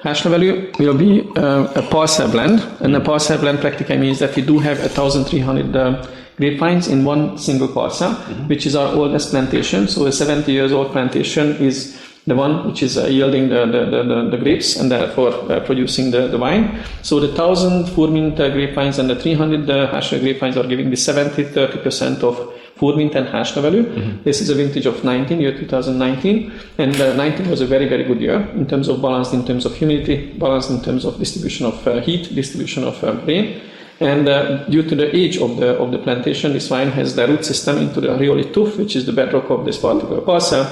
Hárslevelű will be a parcel blend, and a parcel blend practically means that we do have 1,300 grapevines in one single parcel, which is our oldest plantation. So a 70 years old plantation is the one which is yielding the grapes and therefore producing the wine. So the 1,000 Furmint grapevines and the 300 Hárslevelű grapevines are giving the 70-30% of Furmint and Hárslevelű. This is a vintage of year 2019, and 19 was a very, very good year in terms of balance, in terms of humidity, balance in terms of distribution of heat, distribution of rain. And due to the age of the plantation, this wine has the root system into the rhyolite tuff, which is the bedrock of this particular parcel.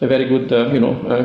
A very good,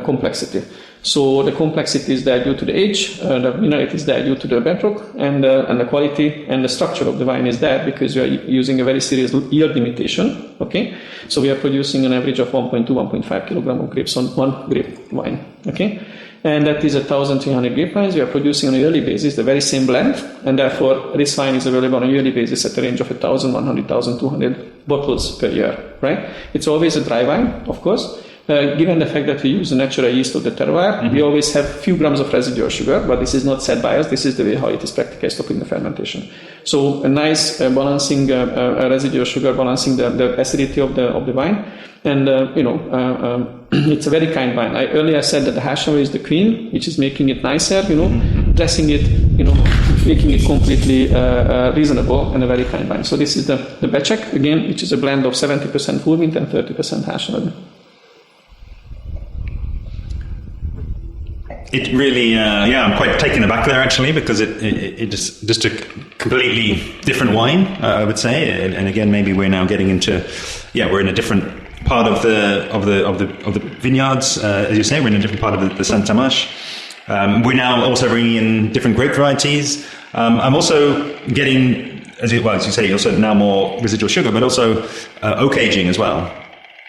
complexity. So the complexity is there due to the age, the minerality is there due to the bedrock, and the quality and the structure of the wine is there because we are using a very serious yield limitation. Okay, so we are producing an average of 1.2-1.5 kilogram of grapes on one grape wine. Okay, and that is 1,300 grapevines. We are producing on a yearly basis the very same blend, and therefore this wine is available on a yearly basis at a range of 1,100, 1,200 bottles per year. Right? It's always a dry wine, of course. Given the fact that we use the natural yeast of the terroir, we always have few grams of residual sugar, but this is not set by us. This is the way how it is practically stopping the fermentation. So a nice balancing residual sugar, balancing the acidity of the wine, and it's a very kind wine. I earlier said that the Hárslevelű is the queen, which is making it nicer, dressing it, making it completely reasonable and a very kind wine. So this is the Betsek again, which is a blend of 70% Furmint and 30% Hárslevelű. It really, I'm quite taken aback there actually, because it just a completely different wine, I would say. And again, maybe we're now getting into, we're in a different part of the vineyards, as you say. We're in a different part of the Szent Tamas. We're now also bringing in different grape varieties. I'm also getting, as you say, also now more residual sugar, but also oak aging as well.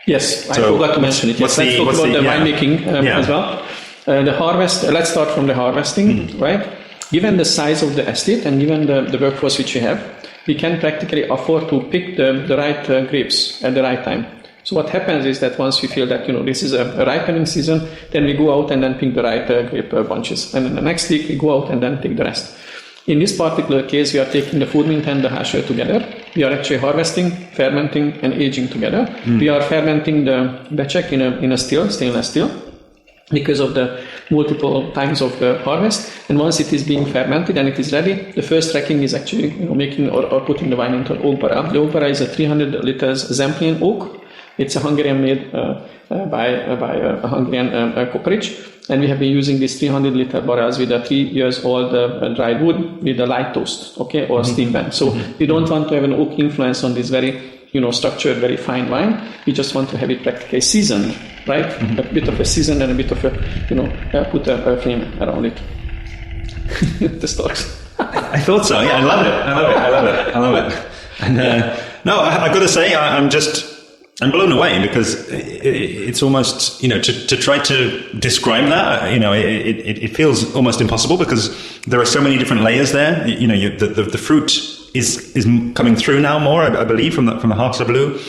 Yes, I forgot to mention it. Yes, let's talk about the winemaking as well. The harvest, let's start from the harvesting, right? Given the size of the estate and given the workforce which we have, we can practically afford to pick the right grapes at the right time. So what happens is that once we feel that, this is a ripening season, then we go out and then pick the right grape bunches. And in the next week, we go out and then take the rest. In this particular case, we are taking the Furmint and the Hárslevelű together. We are actually harvesting, fermenting, and aging together. We are fermenting the Betsek in a still, stainless steel, because of the multiple times of the harvest. And once it is being fermented and it is ready, the first racking is actually making or putting the wine into an oak barrel. The oak barrel is a 300 liters Zemplén oak. It's a Hungarian made by a Hungarian cooperage. And we have been using these 300 liter barrels with a 3 years old dried wood with a light toast, okay, or steam bend. So we don't want to have an oak influence on this very structured, very fine wine. We just want to have it practically seasoned, right? A bit of a season and a bit of a, put a flame around it. The storks. I thought so. Yeah, I love it. And no, I've got to say, I'm just I'm blown away because it's almost, to try to describe that, it feels almost impossible because there are so many different layers there. The fruit is coming through now more, I believe, from the Hárslevelű.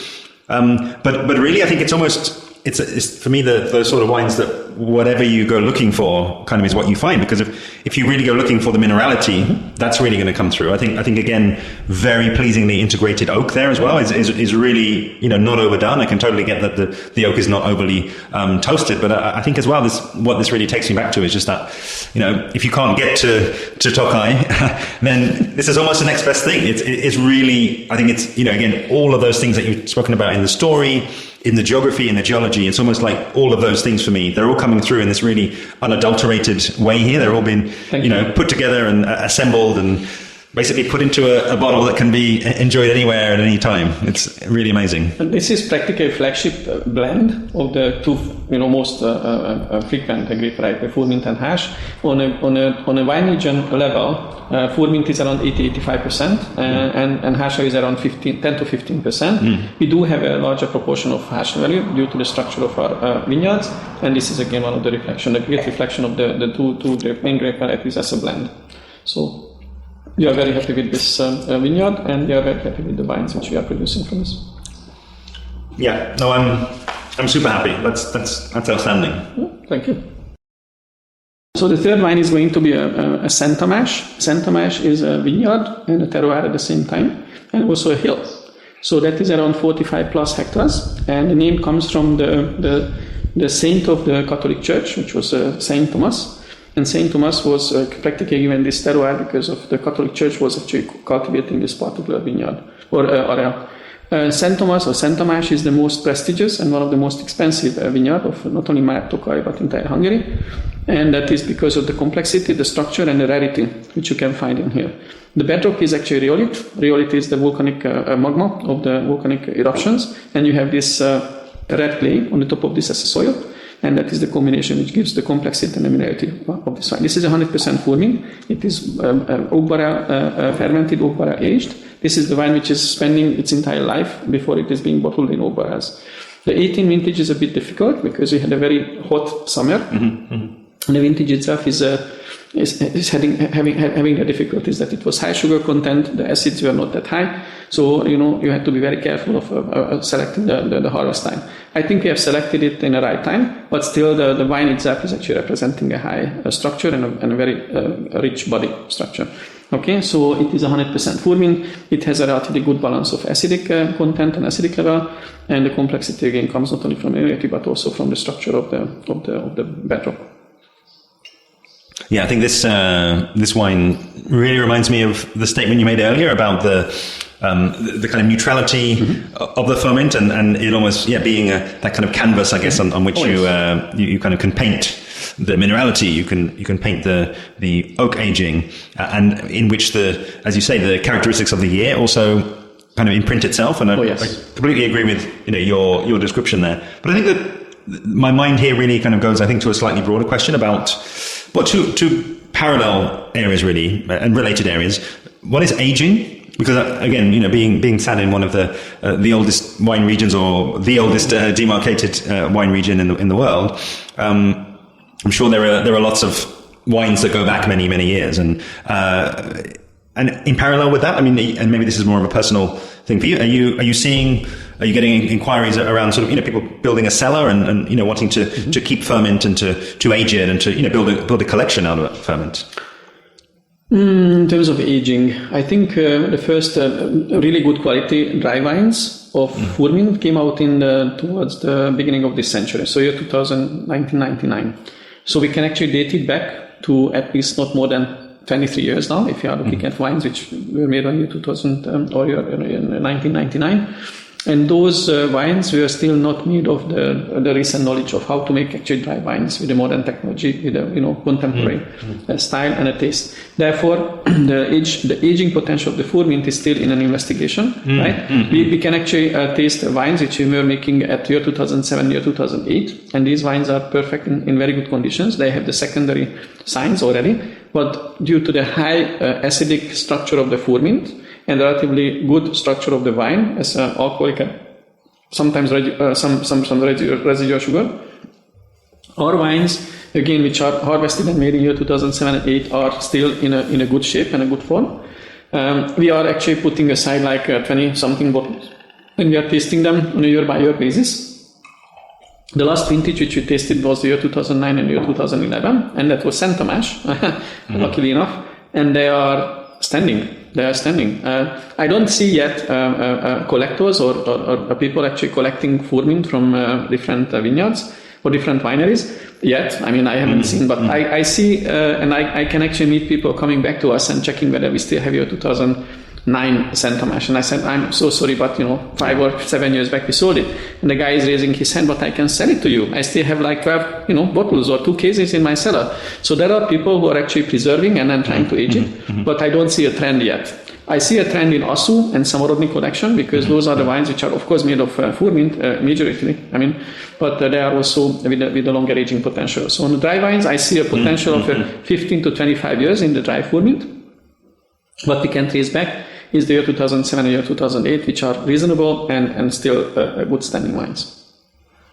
But really, I think it's almost, it's for me, those sort of wines that whatever you go looking for kind of is what you find, because if you really go looking for the minerality, that's really going to come through. I think again, very pleasingly integrated oak there as well is really, not overdone. I can totally get that the oak is not overly toasted, but I think as well, what this really takes me back to is just that, if you can't get to Tokaj, then this is almost the next best thing. It's really, I think it's, again, all of those things that you've spoken about in the story, in the geography, in the geology, it's almost like all of those things for me, they're all coming through in this really unadulterated way here. They're all been, put together and assembled and basically put into a bottle that can be enjoyed anywhere at any time. It's really amazing. And this is practically a flagship blend of the two, most frequent grape variety, Furmint and Hárs. On a wine region level, Furmint is around 80-85%, and Hárslevelű is around 10 to 15%. We do have a larger proportion of Hárslevelű due to the structure of our vineyards, and this is again one of the great reflection of the two main grape varieties as a blend. So we are very happy with this vineyard, and we are very happy with the wines which we are producing from this. Yeah, no, I'm super happy. That's outstanding. Thank you. So the third wine is going to be a Szent Tamas. Szent Tamas is a vineyard and a terroir at the same time, and also a hill. So that is around 45 plus hectares, and the name comes from the saint of the Catholic Church, which was Saint Tamas. And Saint Tamas was practically given this terroir because of the Catholic Church was actually cultivating this particular vineyard or area. Szent Tamas or Szent Tamas is the most prestigious and one of the most expensive vineyard of not only Tokaj but entire Hungary, and that is because of the complexity, the structure, and the rarity which you can find in here. The bedrock is actually rhyolite. Rhyolite is the volcanic magma of the volcanic eruptions, and you have this red clay on the top of this as a soil. And that is the combination which gives the complexity and the minerality of this wine. This is 100% Furmint. It is oak barrel, fermented oak barrel aged. This is the wine which is spending its entire life before it is being bottled in oak barrels. The 18 vintage is a bit difficult because we had a very hot summer. And the vintage itself is having the difficulties that it was high sugar content, the acids were not that high. So, you had to be very careful of selecting the harvest time. I think we have selected it in the right time, but still the wine itself is actually representing a high structure and a very rich body structure. Okay, so it is 100% Furmint. It has a relatively good balance of acidic content and acidic level, and the complexity again comes not only from minerality but also from the structure of the bedrock. Yeah, I think this wine really reminds me of the statement you made earlier about the kind of neutrality of the ferment, and it almost being that kind of canvas, I guess, on which you kind of can paint the minerality, you can paint the oak aging, and in which as you say, the characteristics of the year also kind of imprint itself. And I completely agree with your description there. But I think that my mind here really kind of goes, I think, to a slightly broader question about two parallel areas really, and related areas. One is aging, because again, being sat in one of the oldest wine regions, or the oldest demarcated wine region in the world, I'm sure there are lots of wines that go back many, many years, and in parallel with that, I mean, and maybe this is more of a personal thing for you. Are you getting inquiries around sort of, people building a cellar and wanting to keep ferment and to age it and to, build a collection out of ferment? In terms of aging, I think the first really good quality dry wines of Furmint came out towards the beginning of this century, so year 1999. So we can actually date it back to at least not more than 23 years now, if you are looking at wines which were made on year 2000 or year 1999. And those wines were still not made of the recent knowledge of how to make actually dry wines with the modern technology, with a contemporary style and a taste. Therefore, the aging potential of the Furmint is still in an investigation. Right? We can actually taste wines which we were making at year 2007, year 2008, and these wines are perfect in very good conditions. They have the secondary signs already, but due to the high acidic structure of the Furmint and the relatively good structure of the wine as an alcoholic sometimes some residual sugar. Our wines, again, which are harvested and made in year 2007 and 8, are still in a good shape and a good form. We are actually putting aside like 20-something bottles, and we are tasting them on a year-by-year basis. The last vintage which we tasted was the year 2009 and year 2011, and that was Szent Tamas, luckily enough, and they are standing. I don't see yet collectors or people actually collecting Furmint from different vineyards or different wineries yet. I mean, I haven't seen, but I see, and I can actually meet people coming back to us and checking whether we still have your 2009 Szent Tamas. And I said, I'm so sorry, but 5 or 7 years back we sold it. And the guy is raising his hand, but I can sell it to you. I still have like 12, bottles or 2 cases in my cellar. So there are people who are actually preserving and then trying to age it, but I don't see a trend yet. I see a trend in Aszú and Samarodni collection, because those are the wines which are of course made of Furmint, majority, but they are also with a longer aging potential. So on the dry wines, I see a potential of 15 to 25 years in the dry Furmint. What we can trace back is the year 2007 and year 2008, which are reasonable and still good standing wines.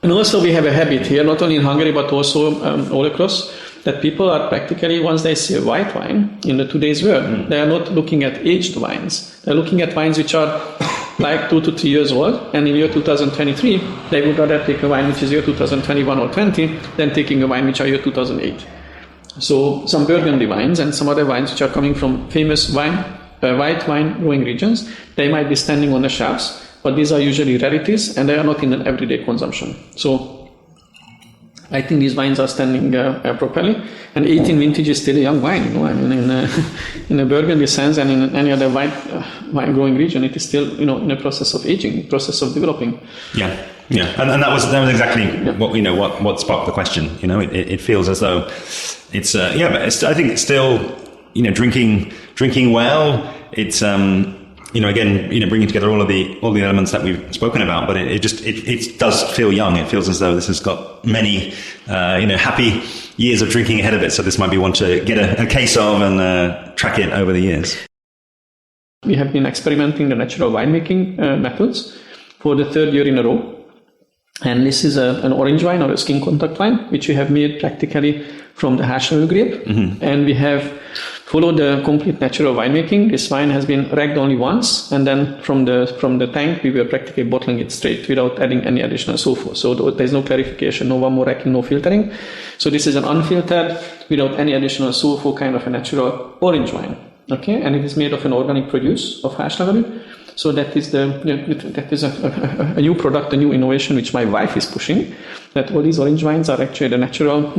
And also we have a habit here, not only in Hungary, but also all across, that people are practically, once they see a white wine in today's world, they are not looking at aged wines. They're looking at wines which are like 2 to 3 years old, and in year 2023, they would rather take a wine which is year 2021 or 20 than taking a wine which are year 2008. So some Burgundy wines and some other wines which are coming from famous white wine growing regions, they might be standing on the shelves, but these are usually rarities and they are not in an everyday consumption. So I think these wines are standing properly, and 18 vintage is still a young wine. In a Burgundy sense and in any other wine growing region, it is still in a process of aging, process of developing. Yeah, and that was exactly what sparked the question. It feels as though it's but I think it's still drinking well. It's again, bringing together all the elements that we've spoken about, but it does feel young. It feels as though this has got many, happy years of drinking ahead of it. So this might be one to get a case of and track it over the years. We have been experimenting the natural winemaking methods for the 3rd year in a row. And this is an orange wine or a skin contact wine, which we have made practically from the Hárslevelű grape. And we have followed the complete natural winemaking. This wine has been racked only once, and then from the tank we were practically bottling it straight without adding any additional sulfur. So there's no clarification, no one more racking, no filtering. So this is an unfiltered, without any additional sulfur, kind of a natural orange wine. Okay, and it is made of an organic produce of Hárslevelű. So that is a new product, a new innovation which my wife is pushing. That all these orange wines are actually the natural,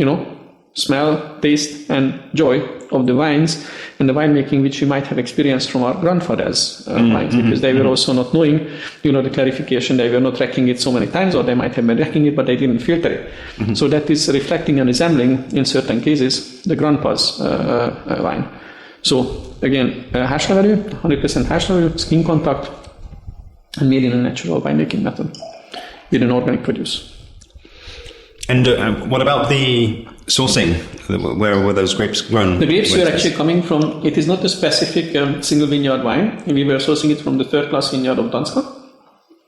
smell, taste, and joy of the wines and the winemaking which we might have experienced from our grandfathers' wines, because they were also not knowing, the clarification. They were not racking it so many times, or they might have been racking it, but they didn't filter it. So that is reflecting and resembling, in certain cases, the grandpa's wine. So again, Hárslevelű, 100% Hárslevelű, skin contact, and made in a natural winemaking method with an organic produce. And what about the sourcing? Where were those grapes grown? The grapes were actually coming from, it is not a specific single vineyard wine. We were sourcing it from the 3rd class vineyard of Danska,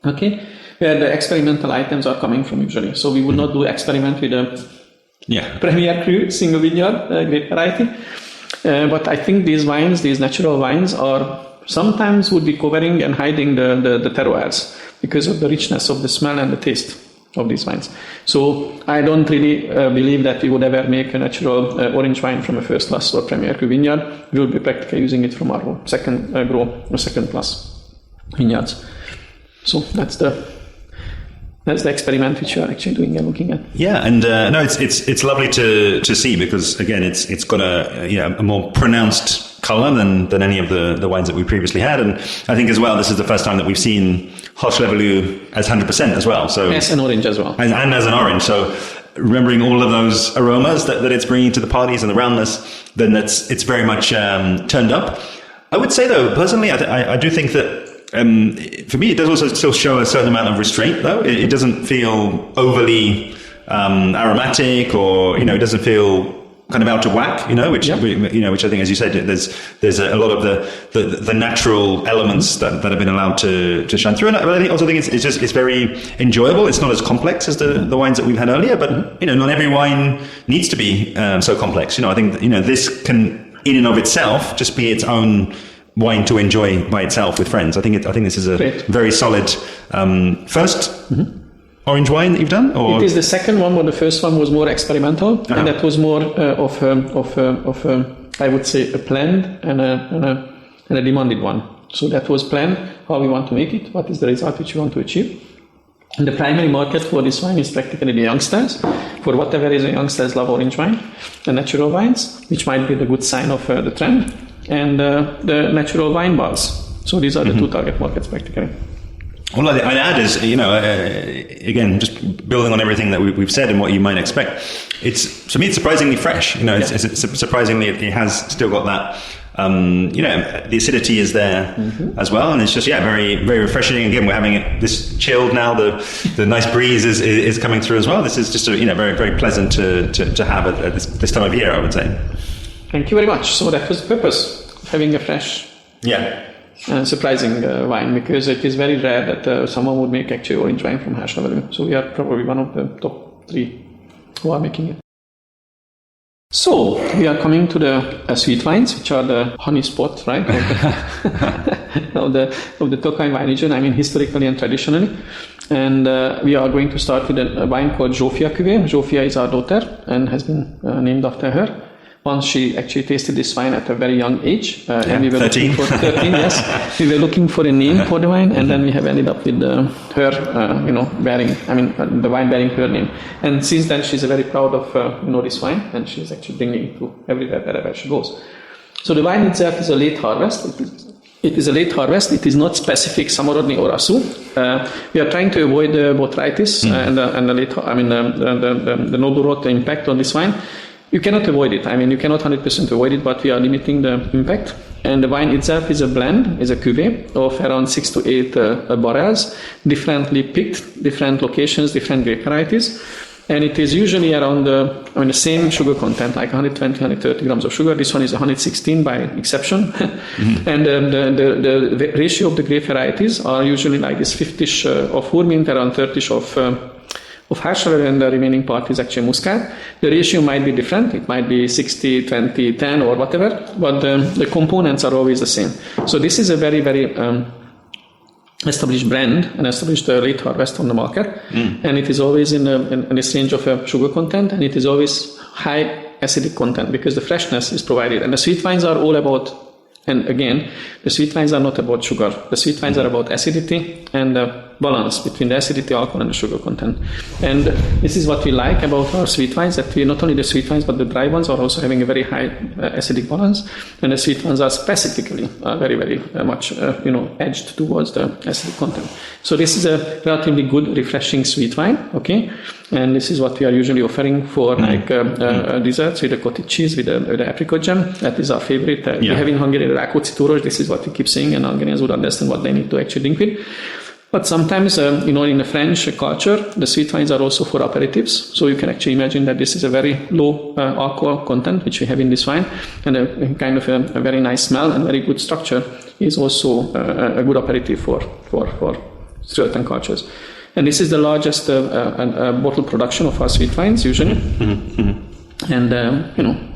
okay, where the experimental items are coming from usually. So we would not do experiment with a Premier Cru single vineyard grape variety. But I think these wines, these natural wines, are sometimes would be covering and hiding the terroirs because of the richness of the smell and the taste of these wines. So I don't really believe that we would ever make a natural orange wine from a 1st class or Premier Cru vineyard. We will be practically using it from our second grow or 2nd class vineyards. So that's the experiment which we are actually doing and looking at. Yeah, and no, it's lovely to see, because again, it's got a more pronounced color than any of the wines that we previously had, and I think as well this is the first time that we've seen Hárslevelű as 100% as well. So as an orange as well, and as an orange. So remembering all of those aromas that it's bringing to the parties and the roundness, then it's very much turned up. I would say though, personally, I do think that. For me, it does also still show a certain amount of restraint, though. It doesn't feel overly aromatic, or it doesn't feel kind of out of whack, which which I think, as you said, there's a lot of the natural elements that have been allowed to shine through. And I think it's very enjoyable. It's not as complex as the wines that we've had earlier, but not every wine needs to be so complex. I think this can, in and of itself, just be its own wine to enjoy by itself with friends. I think this is a very solid first. Orange wine that you've done? Or? It is the second one, but the first one was more experimental, and that was more of I would say a planned and a demanded one. So that was planned, how we want to make it, what is the result which we want to achieve. And the primary market for this wine is practically the youngsters. For whatever reason, youngsters love orange wine, the natural wines, which might be the good sign of the trend, and the natural wine bars. So these are the two target markets practically. Well, I'd add is, again, just building on everything that we've said and what you might expect, to me, it's surprisingly fresh. It's surprisingly, it has still got that, the acidity is there as well. And it's just, very, very refreshing. Again, we're having it this chilled now. The nice breeze is coming through as well. This is just, very, very pleasant to have at this time of year, I would say. Thank you very much. So that was the purpose of having a fresh. Yeah. Surprising wine, because it is very rare that someone would make actually orange wine from Hárslevelű. So we are probably one of the top 3 who are making it. So we are coming to the sweet wines, which are the honey spot, right, of the Tokaj wine region. I mean, historically and traditionally. And we are going to start with a wine called Zsófia Cuvée. Zsófia is our daughter and has been named after her. Once she actually tasted this wine at a very young age, and we were 13. looking for 13. Yes, we were looking for a name for the wine, and then we have ended up with her, bearing. I mean, the wine bearing her name. And since then, she's very proud of this wine, and she's actually bringing it to everywhere wherever she goes. So the wine itself is a late harvest. It is a late harvest. It is not specific Samorodni or Aszú. We are trying to avoid the botrytis and the late. I mean, the noble rot impact on this wine. You cannot avoid it. I mean, you cannot 100% avoid it, but we are limiting the impact. And the wine itself is a blend, is a cuvée of around 6 to 8 barrels, differently picked, different locations, different grape varieties. And it is usually around the same sugar content, like 120, 130 grams of sugar. This one is 116 by exception. And the ratio of the grape varieties are usually like this 50-ish of Furmint, around 30-ish of Hárslevelű, and the remaining part is actually Muscat. The ratio might be different. It might be 60, 20, 10 or whatever, but the components are always the same. So this is a very, very established brand, an established late harvest on the market. And it is always in this range of sugar content, and it is always high acidic content because the freshness is provided. And the sweet wines are all about, and again, the sweet wines are not about sugar. The sweet wines are about acidity and balance between the acidity, alcohol, and the sugar content. And this is what we like about our sweet wines, that we not only the sweet wines, but the dry ones are also having a very high acidic balance. And the sweet ones are specifically very, very much, edged towards the acidic content. So this is a relatively good, refreshing sweet wine, okay? And this is what we are usually offering for desserts with the cottage cheese, with the apricot jam. That is our favorite. We have in Hungary the Rákóczi túros. This is what we keep saying, and Hungarians would understand what they need to actually drink with. But sometimes, in the French culture, the sweet wines are also for aperitifs. So you can actually imagine that this is a very low alcohol content, which we have in this wine, and a kind of a very nice smell and very good structure is also a good aperitif for certain cultures. And this is the largest bottle production of our sweet wines, usually. And,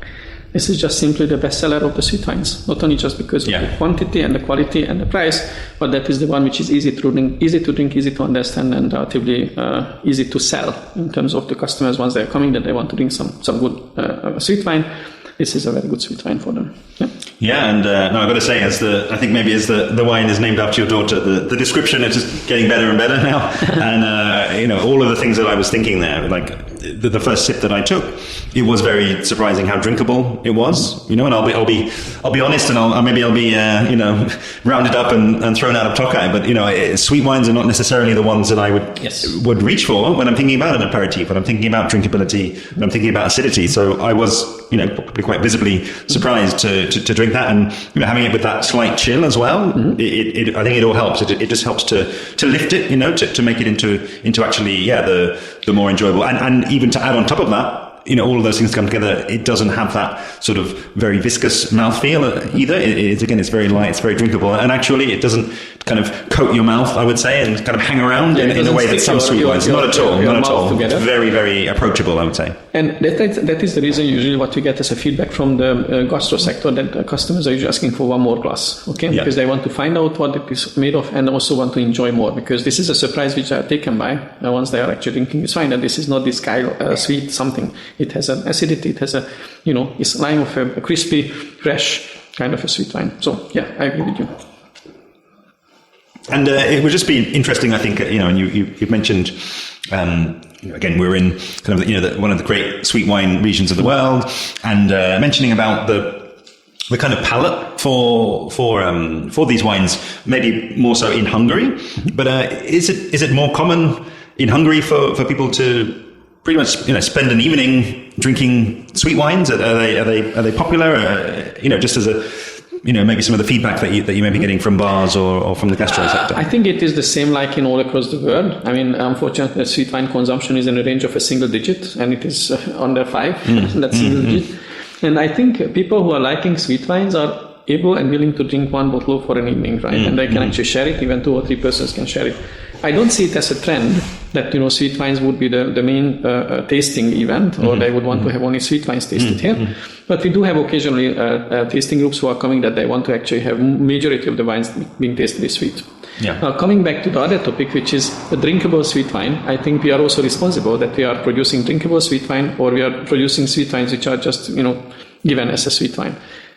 this is just simply the best seller of the sweet wines, not only just because of the quantity and the quality and the price, but that is the one which is easy to drink, easy to understand, and relatively easy to sell in terms of the customers once they are coming, that they want to drink some good sweet wine. This is a very good sweet wine for them. And I've got to say, as the wine is named after your daughter, the description is just getting better and better now. And all of the things that I was thinking there, like the first sip that I took, it was very surprising how drinkable it was. And I'll be honest, and I'll be rounded up and thrown out of Tokaj. But sweet wines are not necessarily the ones that I would reach for when I'm thinking about an aperitif, when I'm thinking about drinkability, when I'm thinking about acidity. So I was probably quite visibly surprised to drink that, and having it with that slight chill as well. I think it all helps. It just helps to lift it, to make it into actually the more enjoyable, and even to add on top of that, all of those things come together, it doesn't have that sort of very viscous mouthfeel either. It's very light, it's very drinkable, and actually it doesn't kind of coat your mouth, I would say, and kind of hang around in a way that some sweet wines. Not at all. It's very, very approachable, I would say. And that is the reason usually what we get as a feedback from the gastro sector, that customers are usually asking for one more glass, because they want to find out what it is made of and also want to enjoy more, because this is a surprise which they are taken by once they are actually drinking this wine, that this is not this kind of sweet something. It has an acidity, it has a, it's line of a crispy, fresh kind of a sweet wine. So yeah, I agree with you. And it would just be interesting, I think, and you've mentioned, again, we're in kind of, one of the great sweet wine regions of the world, and mentioning about the kind of palate for these wines, maybe more so in Hungary. But is it more common in Hungary for people to pretty much spend an evening drinking sweet wines? Are they popular? Just as a maybe some of the feedback that you may be getting from bars or from the gastro sector. I think it is the same like in all across the world. I mean, unfortunately, sweet wine consumption is in a range of a single digit, and it is under 5. That's single digit. And I think people who are liking sweet wines are able and willing to drink one bottle for an evening, right? And they can actually share it. Even 2 or 3 persons can share it. I don't see it as a trend that sweet wines would be the main tasting event, or they would want to have only sweet wines tasted here. But we do have occasionally tasting groups who are coming that they want to actually have majority of the wines being tasted is sweet. Yeah. Now, coming back to the other topic, which is the drinkable sweet wine, I think we are also responsible that we are producing drinkable sweet wine, or we are producing sweet wines which are just given as a sweet wine.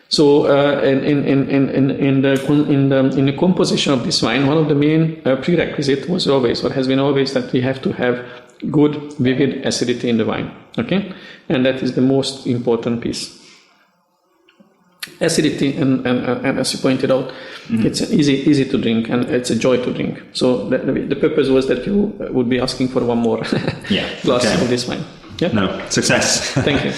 So in the composition of this wine, one of the main prerequisites was always, or has been always, that we have to have good, vivid acidity in the wine. Okay, and that is the most important piece. Acidity, and as you pointed out, it's easy to drink, and it's a joy to drink. So the purpose was that you would be asking for one more glass of this wine. Yeah? No, success. Thank you.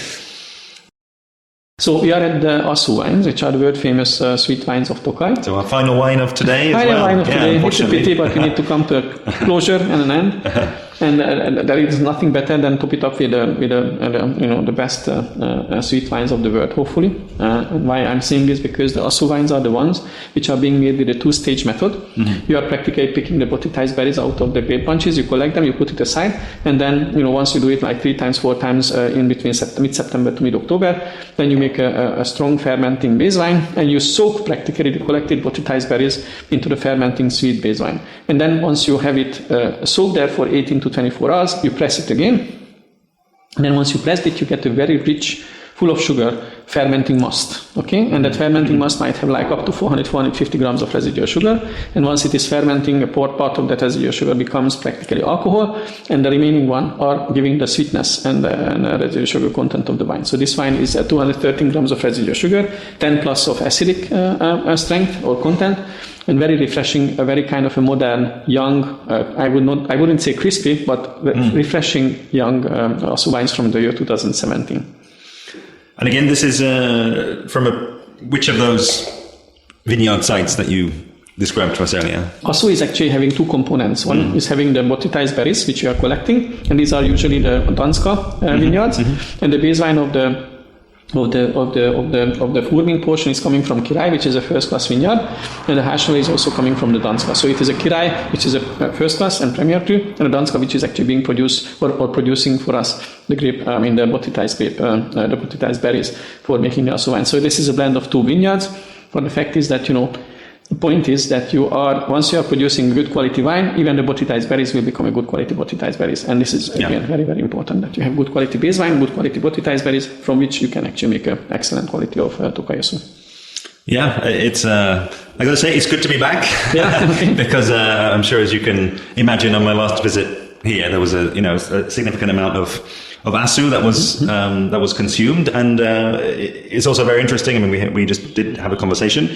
So we are at the Aszú wines, which are the world famous sweet wines of Tokaj. So our final wine of today as well. Wine of today. It's a pity, but we need to come to a closure and an end. And there is nothing better than to put up with the best sweet wines of the world, hopefully. And why I'm saying this, because the Aszú wines are the ones which are being made with a 2-stage method. You are practically picking the botitized berries out of the grape bunches, you collect them, you put it aside, and then once you do it like 3 times, 4 times in between mid-September to mid-October, then you make a strong fermenting base wine, and you soak practically the collected botitized berries into the fermenting sweet base wine. And then once you have it soaked there for 18 to 24 hours, you press it again. And then once you press it, you get a very rich, full of sugar, fermenting must. Okay? And that fermenting must might have like up to 450 grams of residual sugar. And once it is fermenting, a part of that residual sugar becomes practically alcohol, and the remaining one are giving the sweetness and the residual sugar content of the wine. So this wine is 213 grams of residual sugar, 10 plus of acidic strength or content, and very refreshing, a very kind of a modern, young, I wouldn't say crispy, but refreshing young Aszú wines from the year 2017. And again, this is from which of those vineyard sites that you described to us earlier? Aszú is actually having 2 components. One is having the botitized berries, which we are collecting, and these are usually the Danska vineyards, and the base wine of the Furmint portion is coming from Király, which is a first-class vineyard, and the Hárslevelű is also coming from the Danska. So it is a Király, which is a first-class and premier cru, and a Danska, which is actually being produced or producing for us the grape, the botitized grape, the botitized berries for making the Aszú wine. So this is a blend of 2 vineyards. But the fact is that the point is that once you are producing good quality wine, even the botitized berries will become a good quality botitized berries. And this is, again, very, very important that you have good quality base wine, good quality botitized berries, from which you can actually make an excellent quality of Tokaji Aszú. Yeah, it's, I gotta say, it's good to be back. Yeah, okay. Because I'm sure, as you can imagine, on my last visit here, there was a significant amount of Aszú that was consumed, and it's also very interesting. I mean, we just did have a conversation.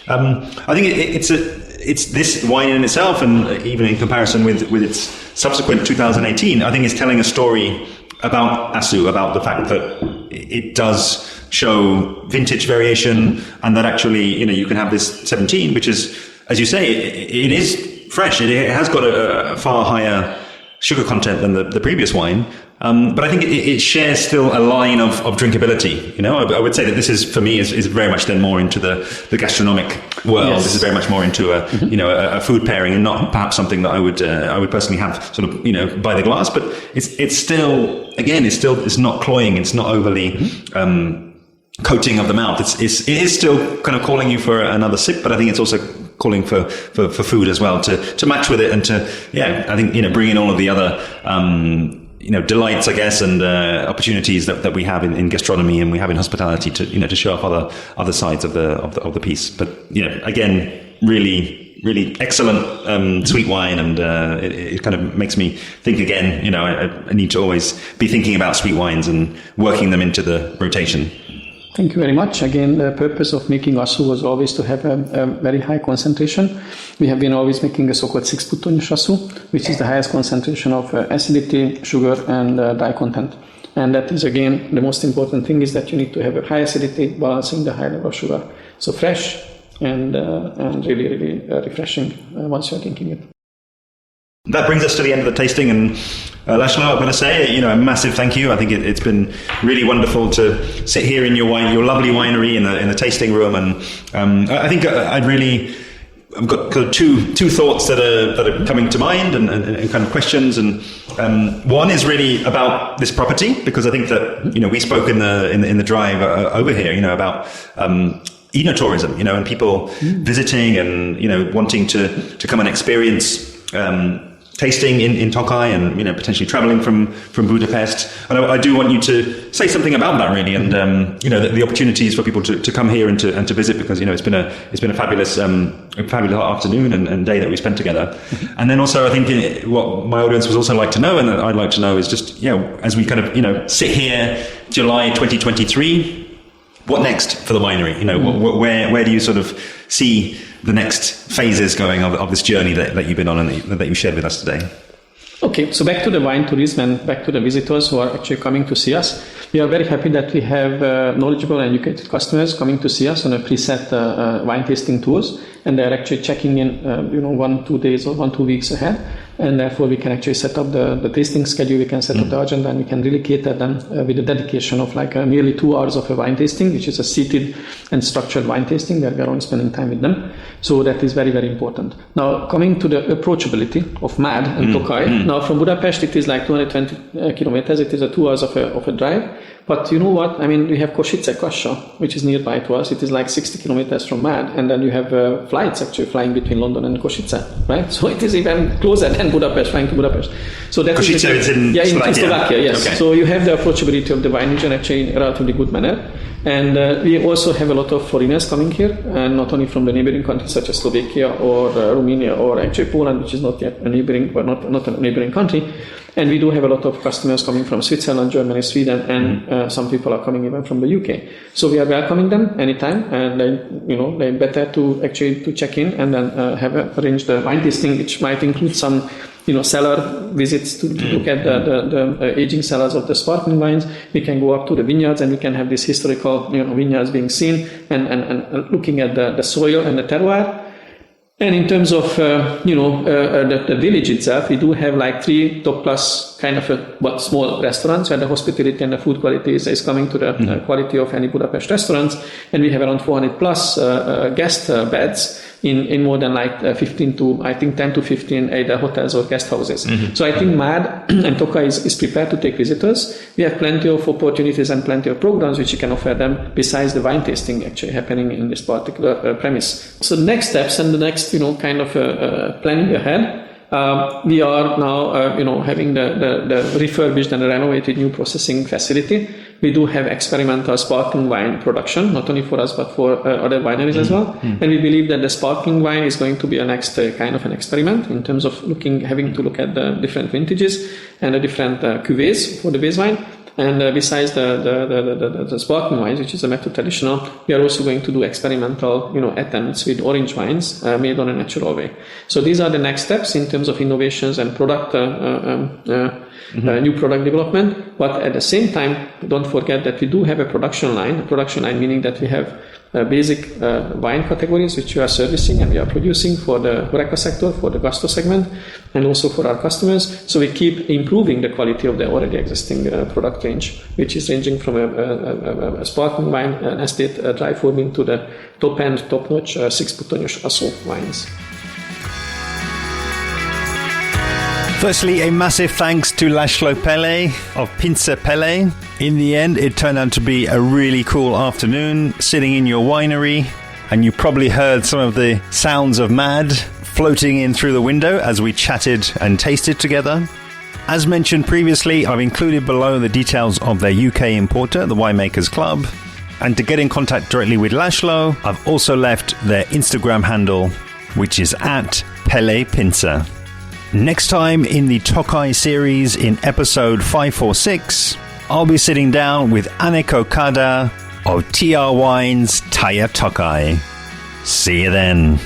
I think it's this wine in itself, and even in comparison with its subsequent 2018, I think it's telling a story about Aszú, about the fact that it does show vintage variation, and that actually you can have this 17, which is, as you say, it is fresh. It has got a far higher sugar content than the previous wine, But I think it shares still a line of drinkability. You know, I would say that this is, for me, is very much then more into the gastronomic world. Yes. This is very much more into a food pairing, and not perhaps something that I would personally have sort of, you know, by the glass. But it's still, again, it's not cloying. It's not overly coating of the mouth. It is still kind of calling you for another sip, but I think it's also calling for food as well to match with it, and to, I think, you know, bring in all of the other you know, delights, I guess, and opportunities that we have in gastronomy and we have in hospitality to, you know, to show off other sides of the piece. But, you know, again, really excellent sweet wine, and it kind of makes me think again. You know, I need to always be thinking about sweet wines and working them into the rotation. Thank you very much. Again, the purpose of making Aszú was always to have a very high concentration. We have been always making a so-called 6 puttonyos Aszú, which is the highest concentration of acidity, sugar, and dye content. And that is, again, the most important thing is that you need to have a high acidity balancing the high level of sugar. So fresh and really refreshing once you're drinking it. That brings us to the end of the tasting, and László, I'm going to say, you know, a massive thank you. I think it's been really wonderful to sit here in your lovely winery in the tasting room, and I think I've got two thoughts that are coming to mind, and kind of questions, and one is really about this property, because I think that, you know, we spoke in the drive over here, you know, about enotourism, you know, and people visiting and, you know, wanting to come and experience tasting in Tokaj, and, you know, potentially traveling from Budapest. And I do want you to say something about that, really, and you know, the opportunities for people to come here and to visit, because, you know, it's been a fabulous afternoon and day that we spent together. And then also, I think what my audience would also like to know, and that I'd like to know, is just, you know, as we kind of, you know, sit here, July 2023. What next for the winery? You know, where do you sort of see the next phases going of this journey that you've been on and that you shared with us today? Okay, so back to the wine tourism and back to the visitors who are actually coming to see us. We are very happy that we have knowledgeable and educated customers coming to see us on a preset wine tasting tours, and they're actually checking in, 1-2 days or 1-2 weeks ahead. And therefore, we can actually set up the tasting schedule, we can set up the agenda, and we can really cater them with a dedication of like nearly 2 hours of a wine tasting, which is a seated and structured wine tasting where we are only spending time with them. So that is very, very important. Now, coming to the approachability of MAD and Tokaj. Now, from Budapest, it is like 220 kilometers. It is 2 hours of a drive. But you know what? I mean, we have Košice, which is nearby to us. It is like 60 kilometers from MAD. And then you have flights actually flying between London and Košice, right? So it is even closer than Budapest, flying to Budapest. So that Košice is in Slovakia, yes. Okay. So you have the approachability of the wine region actually in a relatively good manner. And we also have a lot of foreigners coming here, and not only from the neighboring countries such as Slovakia or Romania or actually Poland, which is not yet a neighboring, but not a neighboring country. And we do have a lot of customers coming from Switzerland, Germany, Sweden, and some people are coming even from the UK. So we are welcoming them anytime, and they're better to check in and then arrange the wine tasting, which might include some cellar visits to look at the aging cellars of the sparkling wines. We can go up to the vineyards and we can have this historical vineyards being seen and looking at the soil and the terroir. And in terms of the village itself, we do have like 3 top class kind of small restaurants where the hospitality and the food quality is coming to the quality of any Budapest restaurants, and we have around 400 plus guest beds in more than like 10 to 15 either hotels or guest houses. So I think MAD and Tokaj is prepared to take visitors. We have plenty of opportunities and plenty of programs which you can offer them besides the wine tasting actually happening in this particular premise. So the next steps and the next planning ahead. We are now, having the refurbished and renovated new processing facility. We do have experimental sparkling wine production, not only for us but for other wineries as well. And we believe that the sparkling wine is going to be a next kind of an experiment in terms of having to look at the different vintages and the different cuvées for the base wine. And besides the sparkling wines, which is a method traditional, we are also going to do experimental, attempts with orange wines made on a natural way. So these are the next steps in terms of innovations and product, new product development. But at the same time, don't forget that we do have a production line. A production line meaning that we have basic wine categories which we are servicing and we are producing for the HoReCa sector, for the Gastro segment, and also for our customers. So we keep improving the quality of the already existing product range, which is ranging from a sparkling wine, an estate dry Furmint, to the top-end, top-notch 6 puttonyos Aszú wines. Firstly, a massive thanks to László Pelle of Pince Pelle. In the end, it turned out to be a really cool afternoon sitting in your winery, and you probably heard some of the sounds of Mad floating in through the window as we chatted and tasted together. As mentioned previously, I've included below the details of their UK importer, the Winemakers Club. And to get in contact directly with László, I've also left their Instagram handle, which is at Pelle Pince. Next time in the Tokaj series, in episode 546, I'll be sitting down with Aneko Kada of TR Wines Taya Tokaj. See you then.